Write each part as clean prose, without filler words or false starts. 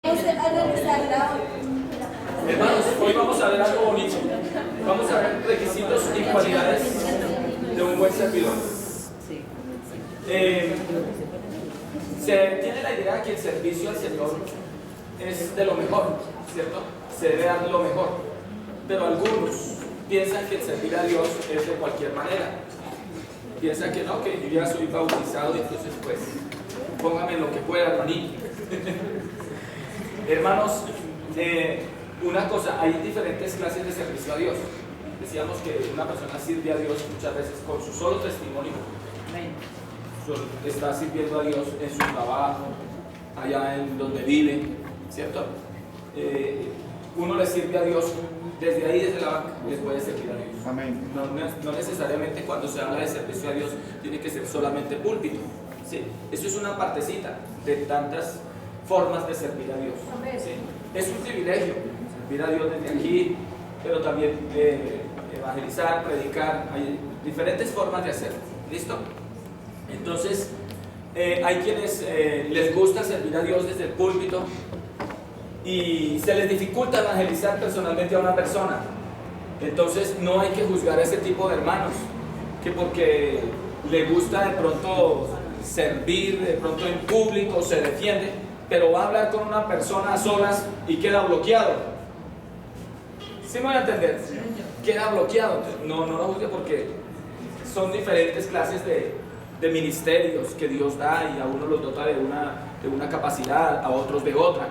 Vamos a analizarla. Hermanos, hoy vamos a ver algo bonito. Vamos a ver requisitos y cualidades de un buen servidor. Se tiene la idea que el servicio al Señor es de lo mejor, ¿cierto? Se debe dar lo mejor. Pero algunos piensan que el servir a Dios es de cualquier manera. Piensan que no, que yo ya soy bautizado y entonces pues póngame lo que pueda, hermanito. Hermanos, una cosa, hay diferentes clases de servicio a Dios. Decíamos que una persona sirve a Dios muchas veces con su solo testimonio. Está sirviendo a Dios en su trabajo, allá en donde vive, ¿cierto? Uno le sirve a Dios desde ahí, desde la banca, le puede servir a Dios. Amén. No necesariamente cuando se habla de servicio a Dios tiene que ser solamente púlpito, ¿sí? Eso es una partecita de tantas formas de servir a Dios, ¿sí? Es un privilegio servir a Dios desde aquí, pero también evangelizar, predicar, hay diferentes formas de hacerlo, ¿listo? Entonces, hay quienes les gusta servir a Dios desde el púlpito y se les dificulta evangelizar personalmente a una persona. Entonces, no hay que juzgar a ese tipo de hermanos, que porque le gusta de pronto servir, de pronto en público, se defiende, pero va a hablar con una persona a solas y queda bloqueado. ¿Sí me voy a entender? Queda bloqueado. No lo juzgue porque son diferentes clases de ministerios que Dios da y a uno los dota de una capacidad, a otros de otra.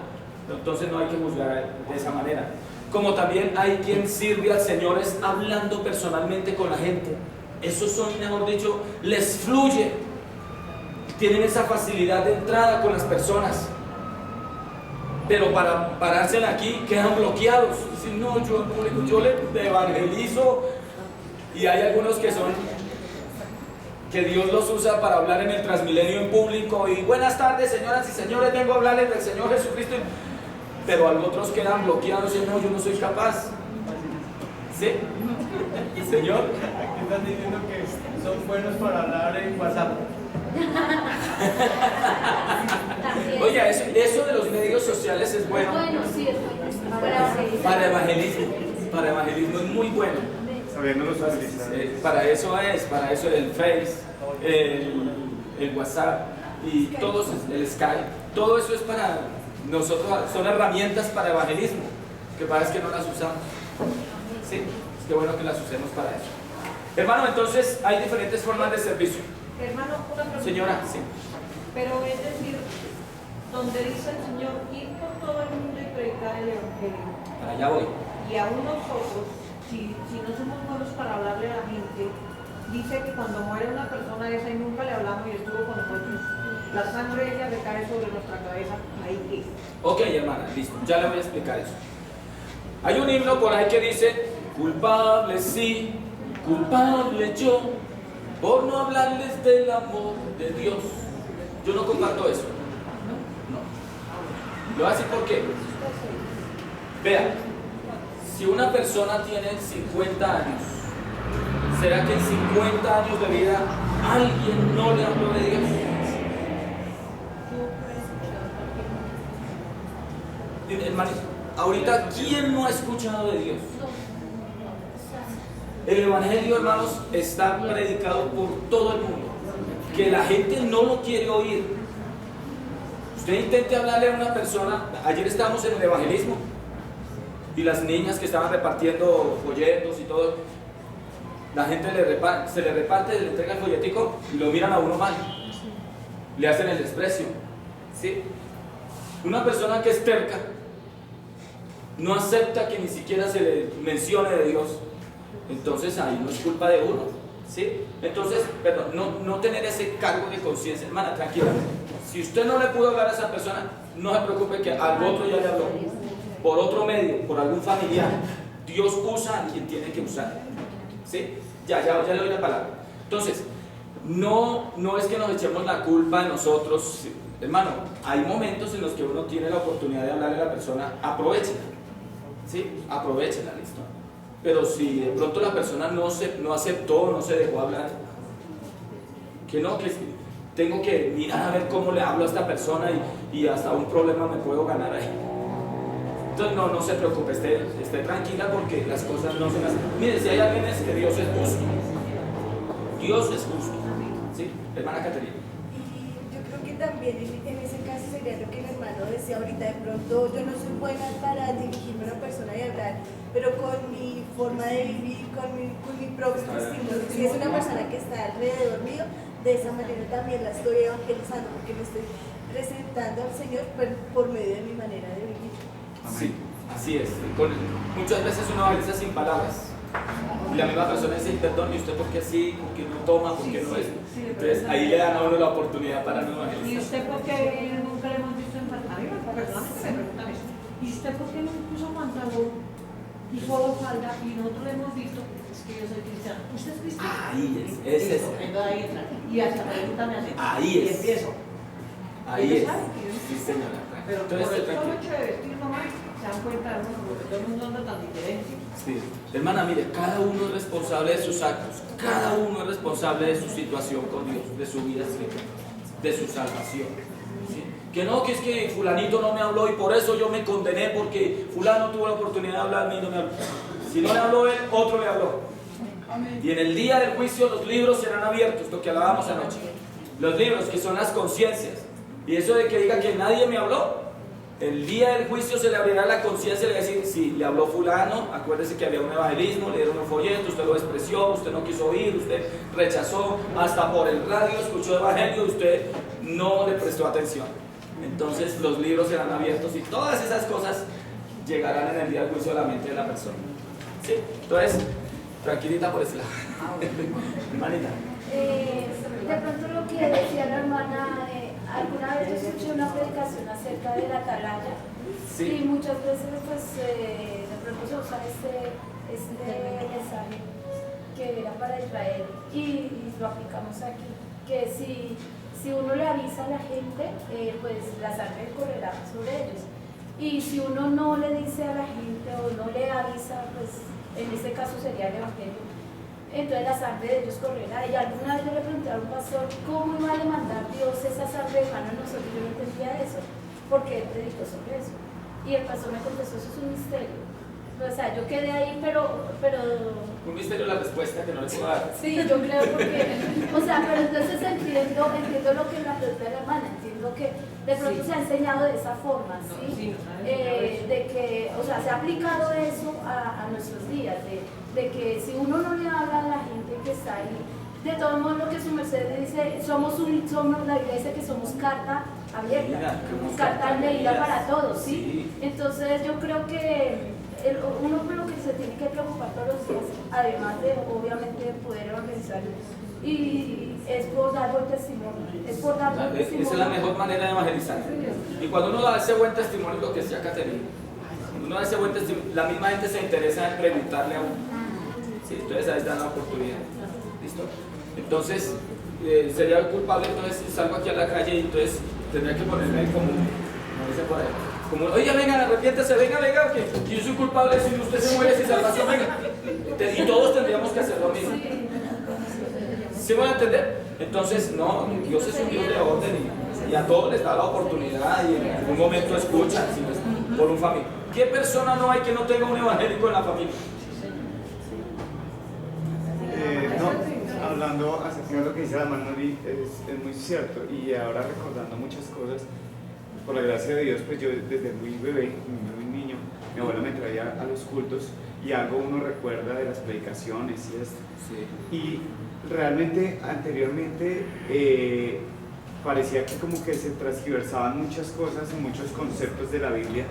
Entonces no hay que juzgar de esa manera. Como también hay quien sirve al Señor es hablando personalmente con la gente. Esos son, mejor dicho, les fluye. Tienen esa facilidad de entrada con las personas. Pero para pararse aquí quedan bloqueados. Dicen, no, yo le evangelizo. Y hay algunos que Dios los usa para hablar en el Transmilenio en público. Y buenas tardes, señoras y señores, vengo a hablarles del Señor Jesucristo. Pero otros quedan bloqueados y dicen, no, yo no soy capaz. ¿Sí? Señor. Aquí están diciendo que son buenos para hablar en WhatsApp. Oye, eso de los medios sociales es bueno. Bueno, sí, es bueno. Para evangelismo. Para evangelismo es muy bueno. Sabiendo los utilizar. Para eso el Face, el WhatsApp y todo el Skype. Todo eso es para nosotros, son herramientas para evangelismo. Que parece que no las usamos. Sí, es que bueno que las usemos para eso. Hermano, entonces hay diferentes formas de servicio. Hermano, una pregunta. Señora, sí. Pero es decir, donde dice el Señor, ir por todo el mundo y predicar el Evangelio. Para allá voy. Y aún nosotros, si no somos buenos para hablarle a la gente, dice que cuando muere una persona esa y nunca le hablamos y estuvo con nosotros, la sangre de ella recae sobre nuestra cabeza, ahí qué. Ok, hermana, listo. Ya le voy a explicar eso. Hay un himno por ahí que dice, culpable sí, culpable yo, por no hablarles del amor de Dios. Yo no comparto eso. No. Lo voy a decir por qué. Vea, si una persona tiene 50 años, ¿será que en 50 años de vida alguien no le habló de Dios? Hermanito, ahorita, ¿quién no ha escuchado de Dios? El Evangelio, hermanos, está predicado por todo el mundo. Que la gente no lo quiere oír. Usted intente hablarle a una persona. Ayer estábamos en el evangelismo y las niñas que estaban repartiendo folletos y todo, la gente se le reparte, le entrega el folletico y lo miran a uno mal. Le hacen el desprecio. ¿Sí? Una persona que es terca no acepta que ni siquiera se le mencione de Dios. Entonces ahí no es culpa de uno, ¿sí? Entonces, perdón, no tener ese cargo de conciencia, hermana, tranquila. Si usted no le pudo hablar a esa persona, no se preocupe que al otro ya le habló. Por otro medio, por algún familiar. Dios usa a quien tiene que usar, ¿sí? Ya le doy la palabra. Entonces, no es que nos echemos la culpa a nosotros, ¿sí? Hermano, hay momentos en los que uno tiene la oportunidad de hablarle a la persona, aprovechenla, ¿sí? Aprovechenla, listo. Pero si de pronto la persona no aceptó, no se dejó hablar, que tengo que mirar a ver cómo le hablo a esta persona y hasta un problema me puedo ganar ahí. Entonces no se preocupe, esté tranquila porque las cosas no son así. Mire, si hay alguien es que Dios es justo. Dios es justo. ¿Sí? Hermana Caterina. Y yo creo que también en ese caso sería lo que el hermano decía ahorita, de pronto yo no soy buena para dirigirme a una persona y hablar, pero con mi forma de vivir, con mi propio testimonio, si es una persona que está alrededor mío, de esa manera también la estoy evangelizando, porque me estoy presentando al Señor por medio de mi manera de vivir. Sí, así es. Muchas veces uno evangeliza sin palabras. Y la misma persona dice, perdón, ¿y usted por qué así? ¿Por qué no toma? ¿Por qué no es? Entonces ahí le dan a uno la oportunidad para no evangelizar. ¿Y usted por qué nunca le hemos visto en pantalón? A mí personalmente me preguntan eso. ¿Y usted por qué no puso pantalón y solo falda? Y nosotros le hemos visto, es que yo soy cristiano. ¿Usted es cristiano? Ahí es eso. Ahí entra. Y hasta pregunta me hace. Ahí y es. empiezo. Ahí Ellos es. saben que yo no Sí, señora. Pero por Entonces, el solo tranquilo. hecho de vestir nomás, se dan cuenta de uno, porque todo el mundo anda tan diferente. Sí. Hermana, mire, cada uno es responsable de sus actos, cada uno es responsable de su situación con Dios, de su vida espiritual, de su salvación. ¿Sí? Que no, que es que fulanito no me habló y por eso yo me condené porque fulano tuvo la oportunidad de hablarme y no me habló. Si no le habló él, otro le habló. Y en el día del juicio los libros serán abiertos, lo que hablábamos anoche. Los libros que son las conciencias. Y eso de que diga que nadie me habló, el día del juicio se le abrirá la conciencia y le va a decir, si le habló fulano, acuérdese que había un evangelismo, le dieron un folleto, usted lo despreció, usted no quiso oír, usted rechazó, hasta por el radio escuchó evangelio, usted no le prestó atención. Entonces los libros serán abiertos y todas esas cosas llegarán en el día del juicio a la mente de la persona. ¿Sí? Entonces, tranquilita por ese lado. Hermanita. De pronto lo que decía la hermana, alguna vez yo escuché una predicación acerca de la atalaya, Sí. y muchas veces pues de pronto se usa este mensaje que era para Israel y lo aplicamos aquí, que si uno le avisa a la gente, pues la sangre correrá sobre ellos, y si uno no le dice a la gente o no le avisa, pues en este caso sería el evangelio, entonces la sangre de Dios correrá. Y alguna vez yo le pregunté a un pastor, ¿cómo iba a demandar Dios esa sangre de mano a nosotros? Yo no entendía eso, porque él predicó sobre eso. Y el pastor me contestó, eso es un misterio. O sea, yo quedé ahí, pero Un misterio la respuesta que no le puedo dar. sí, yo creo porque, o sea, pero entonces entiendo lo que la pregunta de la hermana, entiendo que de pronto se ha enseñado de esa forma, ¿sí? De que, o sea, se ha aplicado eso a nuestros días, de que si uno no le habla a la gente que está ahí, de todos modos lo que su merced dice, somos la iglesia que somos carta abierta, carta leída para todos, ¿sí? Entonces yo creo que uno con lo que se tiene que preocupar todos los días, además de obviamente poder evangelizar, y es por dar buen testimonio, es por dar buen testimonio. Esa es la mejor manera de evangelizar. Y cuando uno da ese buen testimonio, lo que decía Caterina, cuando uno da ese buen testimonio, la misma gente se interesa en preguntarle a uno. ¿Sí? Entonces ahí está la oportunidad. ¿Listo? Entonces, sería culpable, entonces salgo aquí a la calle y entonces tendría que ponerme como dice por ahí. Como, oye, venga, arrepiéntese, venga, que yo soy culpable si usted se muere sin salvación, venga. Y todos tendríamos que hacer lo mismo. ¿Sí van a entender? Entonces, no, Dios es un Dios de orden y a todos les da la oportunidad y en algún momento escuchan si no es por un familiar. ¿Qué persona no hay que no tenga un evangélico en la familia? No, hablando acerca de lo que dice la hermana Nori, es muy cierto, y ahora recordando muchas cosas, por la gracia de Dios, pues yo desde muy bebé, muy niño, mi abuela me traía a los cultos y algo uno recuerda de las predicaciones y esto. Sí. Y realmente anteriormente parecía que como que se transgiversaban muchas cosas y muchos conceptos de la Biblia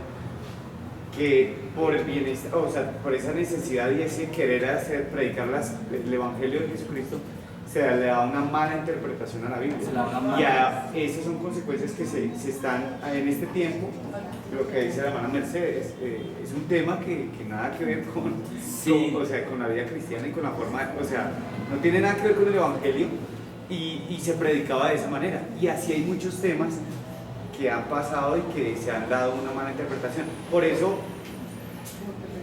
que por el bienestar, o sea, por esa necesidad y ese querer hacer, predicar el Evangelio de Jesucristo, se le da una mala interpretación a la Biblia. Y esas son consecuencias que se están en este tiempo. Lo que dice la hermana Mercedes es un tema que nada que ver o sea, con la vida cristiana y con la forma, o sea, no tiene nada que ver con el Evangelio y se predicaba de esa manera. Y así hay muchos temas que han pasado y que se han dado una mala interpretación. Por eso,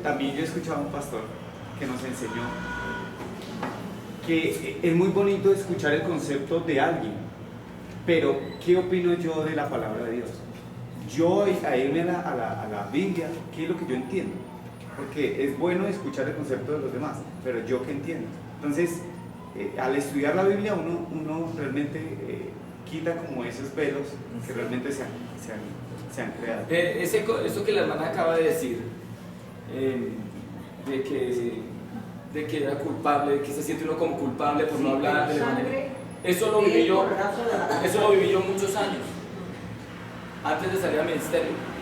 también yo he escuchado a un pastor que nos enseñó que es muy bonito escuchar el concepto de alguien, pero ¿qué opino yo de la palabra de Dios? yo a irme a la Biblia, ¿qué es lo que yo entiendo? Porque es bueno escuchar el concepto de los demás, pero yo qué entiendo. Entonces, al estudiar la Biblia uno realmente quita como esos velos que realmente se han creado. Eso que la hermana acaba de decir, de que era culpable, que se siente uno como culpable por no hablar de la manera. Eso lo viví yo muchos años, antes de salir al ministerio.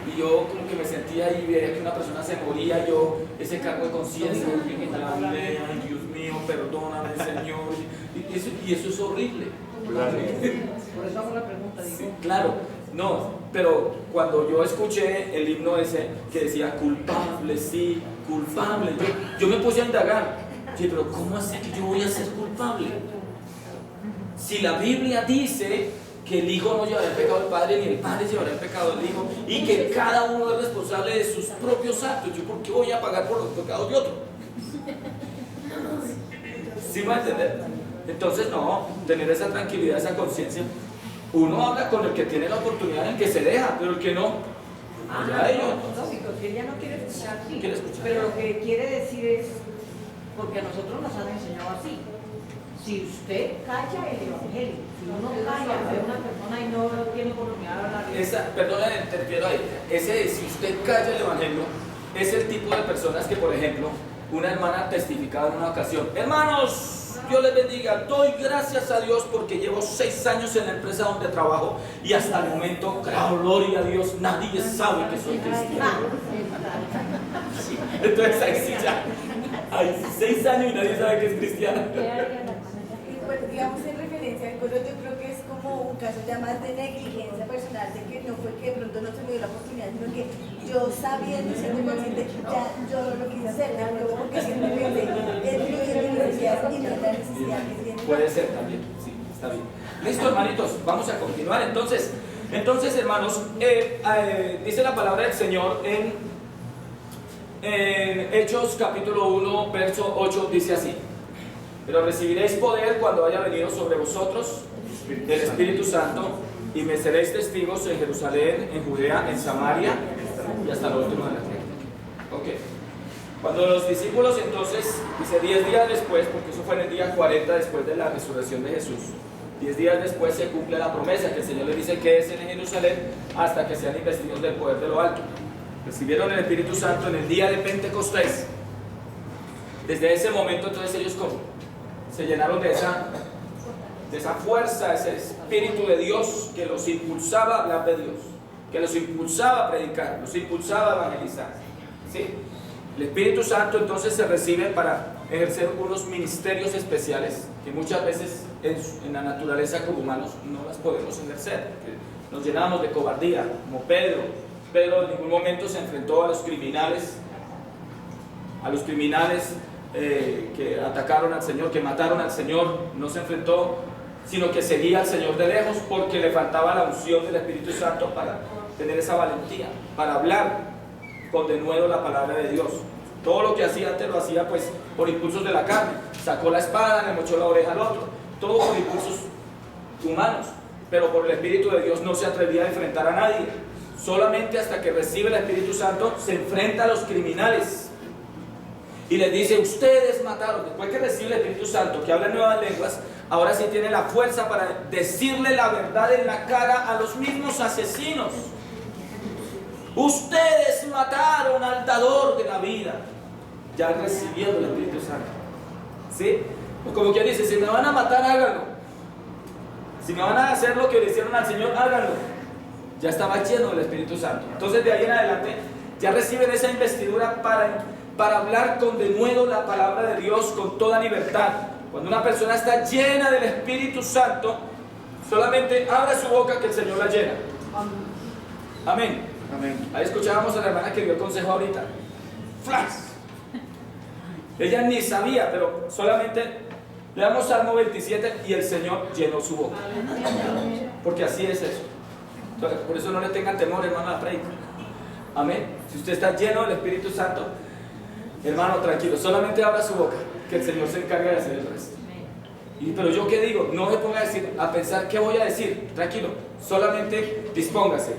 Y yo como que me sentía ahí, veía que una persona se moría, yo ese cargo de conciencia, ay Dios mío, perdóname Señor, y eso es horrible. Claro. Por eso hago la pregunta, digo. Sí, claro, no, pero cuando yo escuché el himno ese que decía culpable, sí, culpable, yo me puse a indagar, sí, pero ¿cómo así que yo voy a ser culpable? Si la Biblia dice que el Hijo no llevará el pecado del Padre, ni el Padre llevará el pecado del Hijo, y que cada uno es responsable de sus propios actos, ¿yo por qué voy a pagar por los pecados de otro? ¿Sí me va a entender? Entonces, no, tener esa tranquilidad, esa conciencia. Uno habla con el que tiene la oportunidad, en el que se deja, pero el que no, ya ellos. Lógico, si ella no quiere escuchar, sí. Quiere escuchar. Pero lo que quiere decir es, porque a nosotros nos han enseñado así. Si usted calla el evangelio, si uno calla a una persona y no tiene oportunidad de hablar, Perdón, te refiero ahí. Si usted calla el evangelio, es el tipo de personas que, por ejemplo, una hermana testificaba en una ocasión: hermanos, Dios les bendiga, doy gracias a Dios porque llevo 6 años en la empresa donde trabajo y hasta el momento, gloria a Dios, nadie sabe que soy cristiano. Entonces ahí sí ya, hay 6 años y nadie sabe que es cristiano. Pues digamos en referencia al coro, yo creo que es como un caso ya más de negligencia personal, de que no fue que de pronto no se me dio la oportunidad, sino que yo sabiendo y siendo consciente, ya yo no lo quise hacer, porque simplemente es mi necesidad y no es la necesidad que tiene. Puede ser también, sí, está bien. Listo, hermanitos, vamos a continuar entonces. Entonces, hermanos, dice la palabra del Señor en Hechos capítulo 1, verso 8, dice así: pero recibiréis poder cuando haya venido sobre vosotros el Espíritu Santo, y me seréis testigos en Jerusalén, en Judea, en Samaria y hasta lo último de la tierra. Ok. Cuando los discípulos entonces, dice 10 días después, porque eso fue en el día 40 después de la resurrección de Jesús, 10 días después se cumple la promesa que el Señor les dice que es en Jerusalén hasta que sean investidos del poder de lo alto. Recibieron el Espíritu Santo en el día de Pentecostés. Desde ese momento entonces ellos se llenaron de esa fuerza, ese Espíritu de Dios que los impulsaba a hablar de Dios, que los impulsaba a predicar, los impulsaba a evangelizar. ¿Sí? El Espíritu Santo entonces se recibe para ejercer unos ministerios especiales que muchas veces en la naturaleza como humanos no las podemos ejercer. Nos llenamos de cobardía, como Pedro. Pedro en ningún momento se enfrentó a los criminales que atacaron al Señor, que mataron al Señor. No se enfrentó, sino que seguía al Señor de lejos porque le faltaba la unción del Espíritu Santo para tener esa valentía, para hablar con denuedo la palabra de Dios. Todo lo que hacía antes lo hacía pues por impulsos de la carne. Sacó la espada, le mochó la oreja al otro, todo por impulsos humanos, pero por el Espíritu de Dios no se atrevía a enfrentar a nadie. Solamente hasta que recibe el Espíritu Santo se enfrenta a los criminales y les dice: ustedes mataron. Después que recibe el Espíritu Santo, que habla en nuevas lenguas, ahora sí tiene la fuerza para decirle la verdad en la cara a los mismos asesinos. Ustedes mataron al dador de la vida, ya recibiendo el Espíritu Santo. ¿Sí? Como quien dice: si me van a matar, háganlo. Si me van a hacer lo que le hicieron al Señor, háganlo. Ya estaba lleno del Espíritu Santo. Entonces de ahí en adelante ya reciben esa investidura para hablar con denuedo la palabra de Dios con toda libertad. Cuando una persona está llena del Espíritu Santo, solamente abra su boca que el Señor la llena. Amén. Amén. Ahí escuchábamos a la hermana que dio el consejo ahorita. ¡Flas! Ella ni sabía, pero solamente leamos Salmo 27 y el Señor llenó su boca. Porque así es eso. Entonces, por eso no le tengan temor, hermano, a la predica. Amén. Si usted está lleno del Espíritu Santo, hermano, tranquilo, solamente abra su boca, que el Señor se encarga de hacer el resto. Pero yo qué digo, no se ponga a pensar qué voy a decir, tranquilo, solamente dispóngase.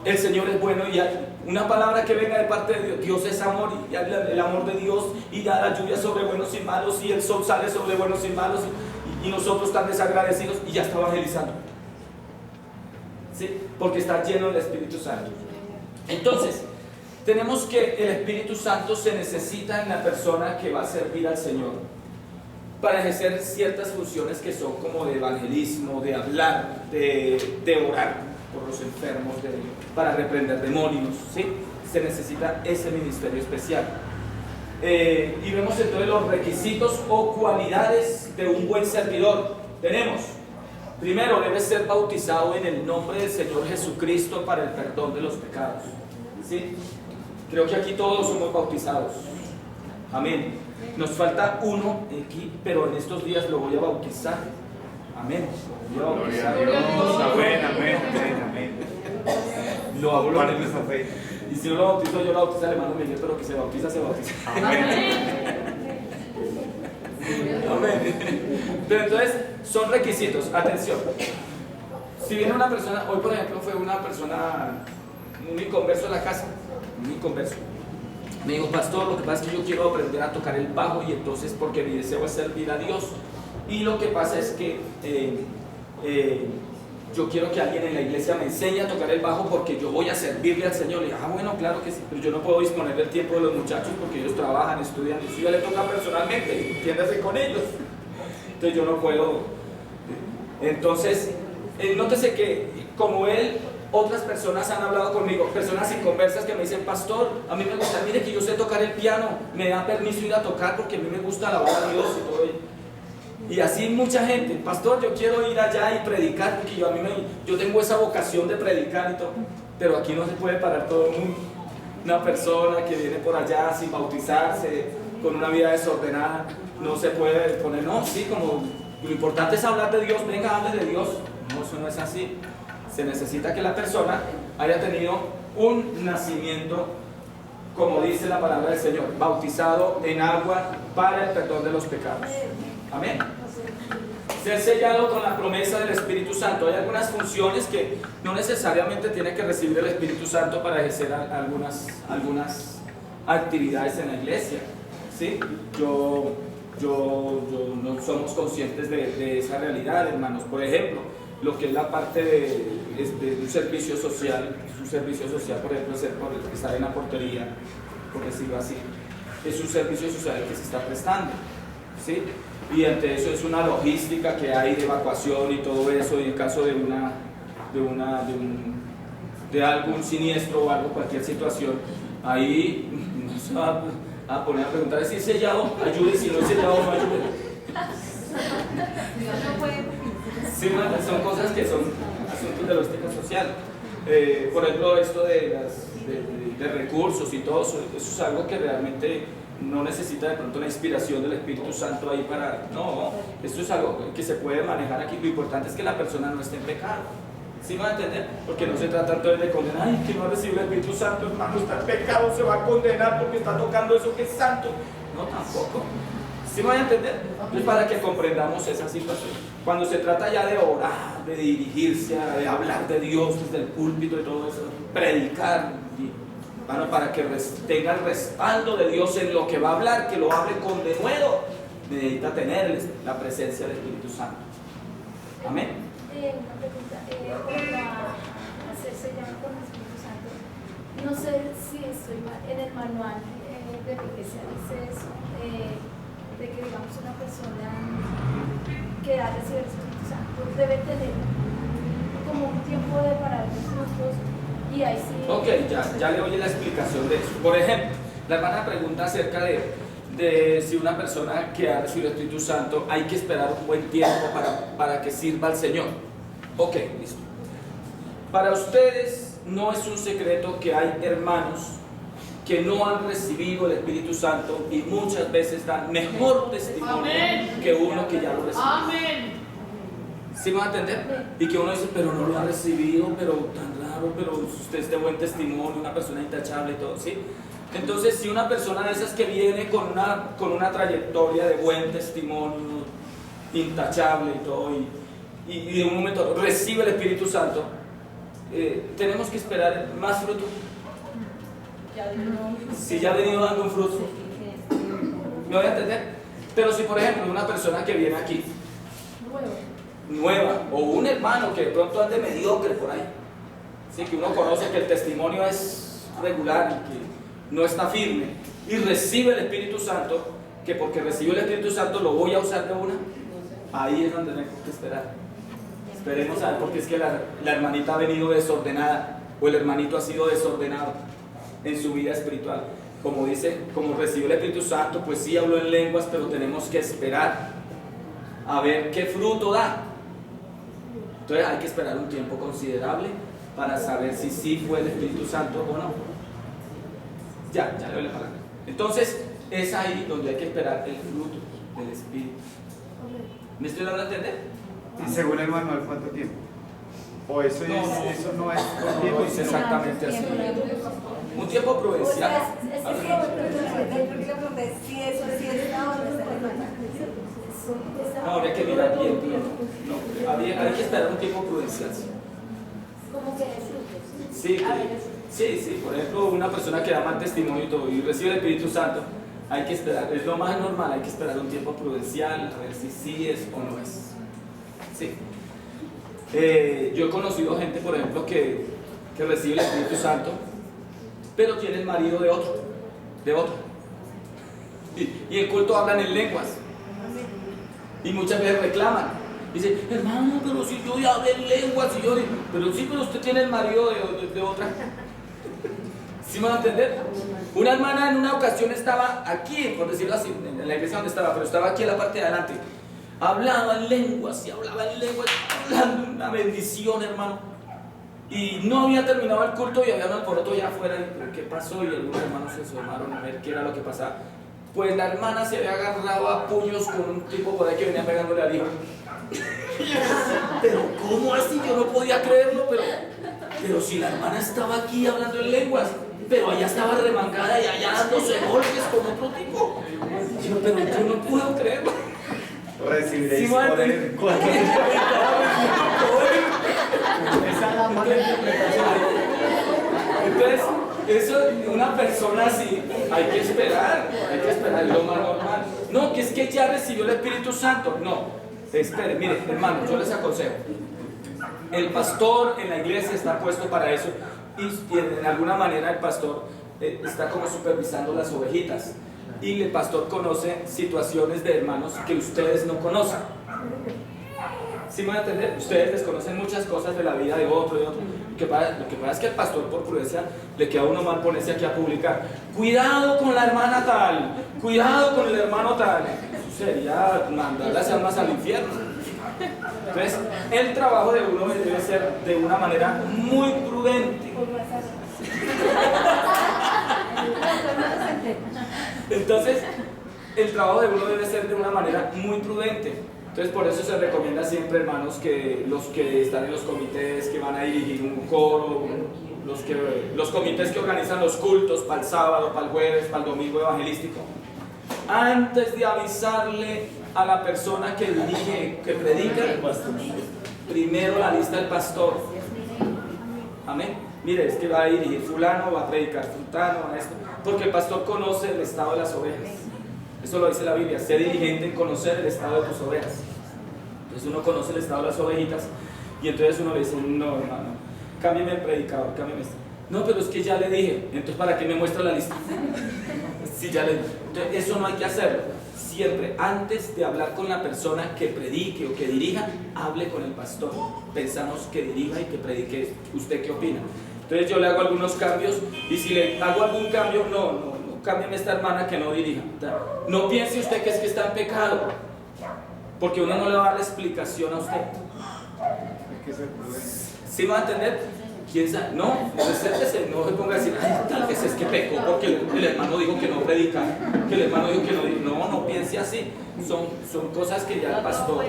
el Señor es bueno y hay una palabra que venga de parte de Dios. Dios es amor y el amor de Dios y da la lluvia sobre buenos y malos y el sol sale sobre buenos y malos y nosotros tan desagradecidos y ya está evangelizando. ¿Sí? Porque está lleno del Espíritu Santo. Entonces, tenemos que el Espíritu Santo se necesita en la persona que va a servir al Señor para ejercer ciertas funciones que son como de evangelismo, de hablar, de orar por los enfermos, para reprender demonios, ¿sí? Se necesita ese ministerio especial. Y vemos entonces los requisitos o cualidades de un buen servidor. Tenemos, primero, debe ser bautizado en el nombre del Señor Jesucristo para el perdón de los pecados, ¿sí? Creo que aquí todos somos bautizados. Amén. Nos falta uno aquí, pero en estos días lo voy a bautizar. Amén. Gloria a Dios. Amén, amén, amén. Lo hablo Comparte esa fe. y si no lo bautizo, yo lo bautizo al hermano Miguel, pero que se bautiza, se bautiza. Amén. Pero entonces, son requisitos. Atención. Si viene una persona, hoy por ejemplo fue una persona, un inconverso a la casa, un inconverso. Me dijo, pastor, lo que pasa es que yo quiero aprender a tocar el bajo y entonces porque mi deseo es servir a Dios. Y lo que pasa es que yo quiero que alguien en la iglesia me enseñe a tocar el bajo porque yo voy a servirle al Señor. Le dije, bueno, claro que sí, pero yo no puedo disponer del tiempo de los muchachos porque ellos trabajan, estudian, y eso ya le toca personalmente, entiéndase con ellos. Entonces yo no puedo. Entonces, nótese que como él, otras personas han hablado conmigo, personas inconversas que me dicen, pastor, a mí me gusta, mire que yo sé tocar el piano, me da permiso ir a tocar porque a mí me gusta alabar a Dios y todo ello. Y así mucha gente, pastor, yo quiero ir allá y predicar porque yo tengo esa vocación de predicar y todo, pero aquí no se puede parar todo el mundo. Una persona que viene por allá sin bautizarse, con una vida desordenada, no se puede poner, no, sí, como lo importante es hablar de Dios, venga, hable de Dios. No, eso no es así. Se necesita que la persona haya tenido un nacimiento, como dice la palabra del Señor, bautizado en agua para el perdón de los pecados. Amén. Ser sellado con la promesa del Espíritu Santo. Hay algunas funciones que no necesariamente tiene que recibir el Espíritu Santo para ejercer algunas actividades en la iglesia, ¿sí? No somos conscientes de esa realidad, hermanos. Por ejemplo, lo que es la parte de un servicio social, por ejemplo, estar en la portería, por decirlo así, es un servicio social que se está prestando, ¿sí? Y ante eso es una logística que hay de evacuación y todo eso, y en caso de algún siniestro o algo, cualquier situación, ahí no se va a poner a preguntar si es sellado, ayude, si no es sellado, no ayude. Sí, son cosas que son asuntos de logística social. Por ejemplo, esto de recursos y todo eso es algo que realmente no necesita de pronto la inspiración del Espíritu Santo ahí para... No, esto es algo que se puede manejar aquí. Lo importante es que la persona no esté en pecado. ¿Sí me va a entender? Porque no se trata entonces de condenar, ay, que no ha recibido el Espíritu Santo, hermano, está en pecado, se va a condenar porque está tocando eso que es santo. No, tampoco. ¿Sí me va a entender? Entonces, para que comprendamos esa situación. Cuando se trata ya de orar, de dirigirse, de hablar de Dios desde el púlpito y todo eso, predicar, bueno, para que tenga el respaldo de Dios en lo que va a hablar, que lo hable con denuedo, necesita tener la presencia del Espíritu Santo. Amén. Una pregunta, para hacerse ya con el Espíritu Santo, no sé si estoy mal, en el manual de la iglesia dice eso, de que digamos una persona que ha recibido el Espíritu Santo debe tener como un tiempo de parar los frutos. Y ahí sí. Ok, ya le oye la explicación de eso. Por ejemplo, la hermana pregunta acerca de si una persona que ha recibido el Espíritu Santo hay que esperar un buen tiempo para que sirva al Señor. Ok, listo. Para ustedes no es un secreto que hay hermanos que no han recibido el Espíritu Santo y muchas veces dan mejor testimonio que uno que ya lo recibió. Amén. ¿Sí me va a entender? Y que uno dice, pero no lo ha recibido, pero tan raro, pero usted es de buen testimonio, una persona intachable y todo, ¿sí? Entonces, si una persona de esas que viene con una trayectoria de buen testimonio, intachable y todo, y de un momento recibe el Espíritu Santo, tenemos que esperar más fruto. Si ya ha venido dando un fruto, ¿me voy a entender? Pero si por ejemplo una persona que viene aquí nueva, o un hermano que de pronto ande mediocre por ahí, ¿sí? Que uno conoce que el testimonio es regular y que no está firme, y recibe el Espíritu Santo, que porque recibe el Espíritu Santo lo voy a usar de una, ahí es donde tenemos que esperar. Esperemos a ver, porque es que la hermanita ha venido desordenada, o el hermanito ha sido desordenado en su vida espiritual. Como dice, como recibe el Espíritu Santo, pues sí habló en lenguas, pero tenemos que esperar a ver qué fruto da. Entonces hay que esperar un tiempo considerable para saber si sí fue el Espíritu Santo o no. Ya le doy la palabra. Entonces es ahí donde hay que esperar el fruto del Espíritu. ¿Me estoy dando a entender? Y según el manual, ¿cuánto tiempo? ¿O eso no es con tiempo? No es exactamente así. Un tiempo prudencial. Si eso sí está o no está en el No, habría que mirar bien. No, hay que esperar un tiempo prudencial. Como que de frutos. Sí, por ejemplo, una persona que da mal testimonio y todo y recibe el Espíritu Santo, hay que esperar, es lo más normal, hay que esperar un tiempo prudencial, a ver si sí es o no es. Sí. Yo he conocido gente, por ejemplo, que recibe el Espíritu Santo, pero tiene el marido de otro. Y en culto hablan en lenguas. Y muchas veces reclaman. Dice, hermano, pero si yo ya hablé en lenguas, y yo digo, pero usted tiene el marido de otra. ¿Sí me van a entender? Una hermana en una ocasión estaba aquí, por decirlo así, en la iglesia donde estaba, pero estaba aquí en la parte de adelante. Hablaba en lenguas, hablando una bendición, hermano. Y no había terminado el culto y había un alboroto allá afuera. Y, ¿qué pasó? Y algunos hermanos se asomaron a ver qué era lo que pasaba. Pues la hermana se había agarrado a puños con un tipo por ahí que venía pegándole al hijo. Pero ¿cómo así? Yo no podía creerlo, pero si la hermana estaba aquí hablando en lenguas, pero allá estaba remangada y allá dándose golpes con otro tipo. Yo, pero yo no puedo creerlo. Recibiréis ¿Sí, poder cuando Esa es la mala interpretación. Entonces, eso, una persona así, hay que esperar, es lo más normal. No, que es que ya recibió el Espíritu Santo. No, espere, mire, hermano, yo les aconsejo. El pastor en la iglesia está puesto para eso y en alguna manera el pastor está como supervisando las ovejitas. Y el pastor conoce situaciones de hermanos que ustedes no conocen. ¿Sí me van a entender? Ustedes desconocen muchas cosas de la vida de otro y otro. Lo que pasa es que el pastor, por prudencia, le queda a uno mal ponerse aquí a publicar. Cuidado con la hermana tal, cuidado con el hermano tal. Eso sería mandar las almas al infierno. Entonces, el trabajo de uno debe ser de una manera muy prudente. Entonces, el trabajo de uno debe ser de una manera muy prudente. Entonces, por eso se recomienda siempre, hermanos, que los que están en los comités, que van a dirigir un coro, los comités que organizan los cultos para el sábado, para el jueves, para el domingo evangelístico, antes de avisarle a la persona que dirige, que predica, primero la lista del pastor. Amén. Mire, es que va a dirigir fulano, va a predicar fulano, esto, porque el pastor conoce el estado de las ovejas. Eso lo dice la Biblia, sé diligente en conocer el estado de tus ovejas. Entonces uno conoce el estado de las ovejitas y entonces uno le dice, no hermano, cámbiame el predicador, cámbiame esto. No, pero es que ya le dije, entonces ¿para qué me muestra la lista? Si ya le dije. Entonces eso no hay que hacerlo. Siempre antes de hablar con la persona que predique o que dirija, hable con el pastor. Pensamos que dirija y que predique. ¿Usted qué opina? Entonces yo le hago algunos cambios y si le hago algún cambio, no cámbiame esta hermana que no dirija. No piense usted que es que está en pecado, porque uno no le va a dar la explicación a usted. hay que ser prudente. ¿Sí me va a entender? ¿Quién sabe? No, no se ponga a decir, ay, tal vez es que pecó porque el hermano dijo que no predica, que el hermano dijo que no dijo. No piense así. Son cosas que ya el pastor.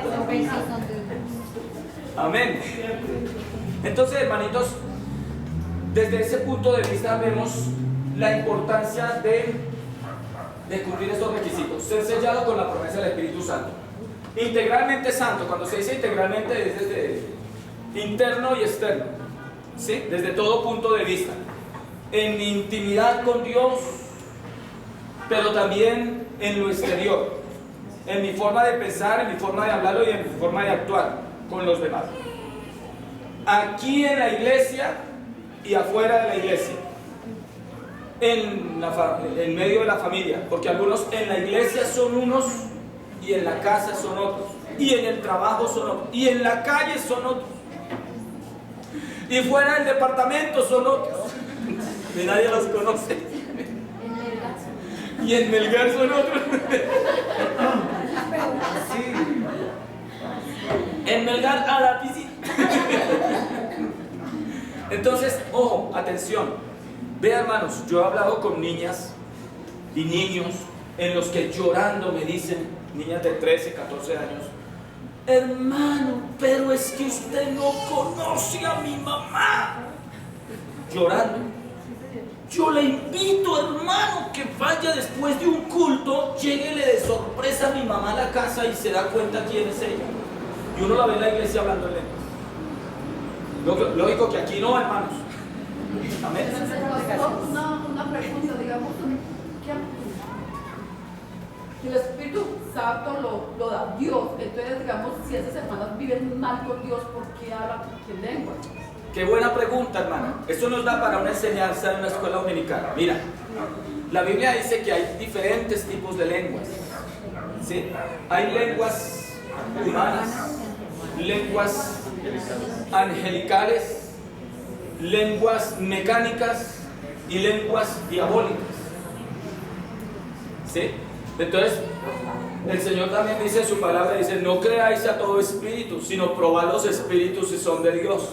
Amén. Entonces, hermanitos, desde ese punto de vista vemos la importancia de cumplir estos requisitos. Ser sellado con la promesa del Espíritu Santo. Integralmente santo. Cuando se dice integralmente es desde interno y externo. ¿sí? Desde todo punto de vista. En mi intimidad con Dios, pero también en lo exterior, en mi forma de pensar, en mi forma de hablarlo y en mi forma de actuar con los demás. Aquí en la iglesia y afuera de la iglesia. En medio de la familia, porque algunos en la iglesia son unos y en la casa son otros, y en el trabajo son otros, y en la calle son otros, y fuera del departamento son otros, que nadie los conoce, y en Melgar son otros. En Melgar a la piscina. Entonces, ojo, atención. Vean, hermanos, yo he hablado con niñas y niños en los que llorando me dicen, niñas de 13, 14 años, hermano, pero es que usted no conoce a mi mamá. Llorando. Yo le invito, hermano, que vaya después de un culto, lléguele de sorpresa a mi mamá a la casa y se da cuenta quién es ella. Y uno la ve en la iglesia hablando en lenguas. Lógico que aquí no, hermanos. Amén. Una pregunta, digamos, si el Espíritu Santo lo da Dios, entonces digamos, si esas hermanas viven mal con Dios, ¿por qué hablan en lengua? Qué buena pregunta, hermana. Esto nos da para una enseñanza en una escuela dominical. Mira, la Biblia dice que hay diferentes tipos de lenguas, ¿sí? Hay lenguas humanas, lenguas angelicales, lenguas mecánicas y lenguas diabólicas, ¿sí? Entonces el Señor también dice en su palabra, dice, no creáis a todo espíritu, sino probad los espíritus si son de Dios.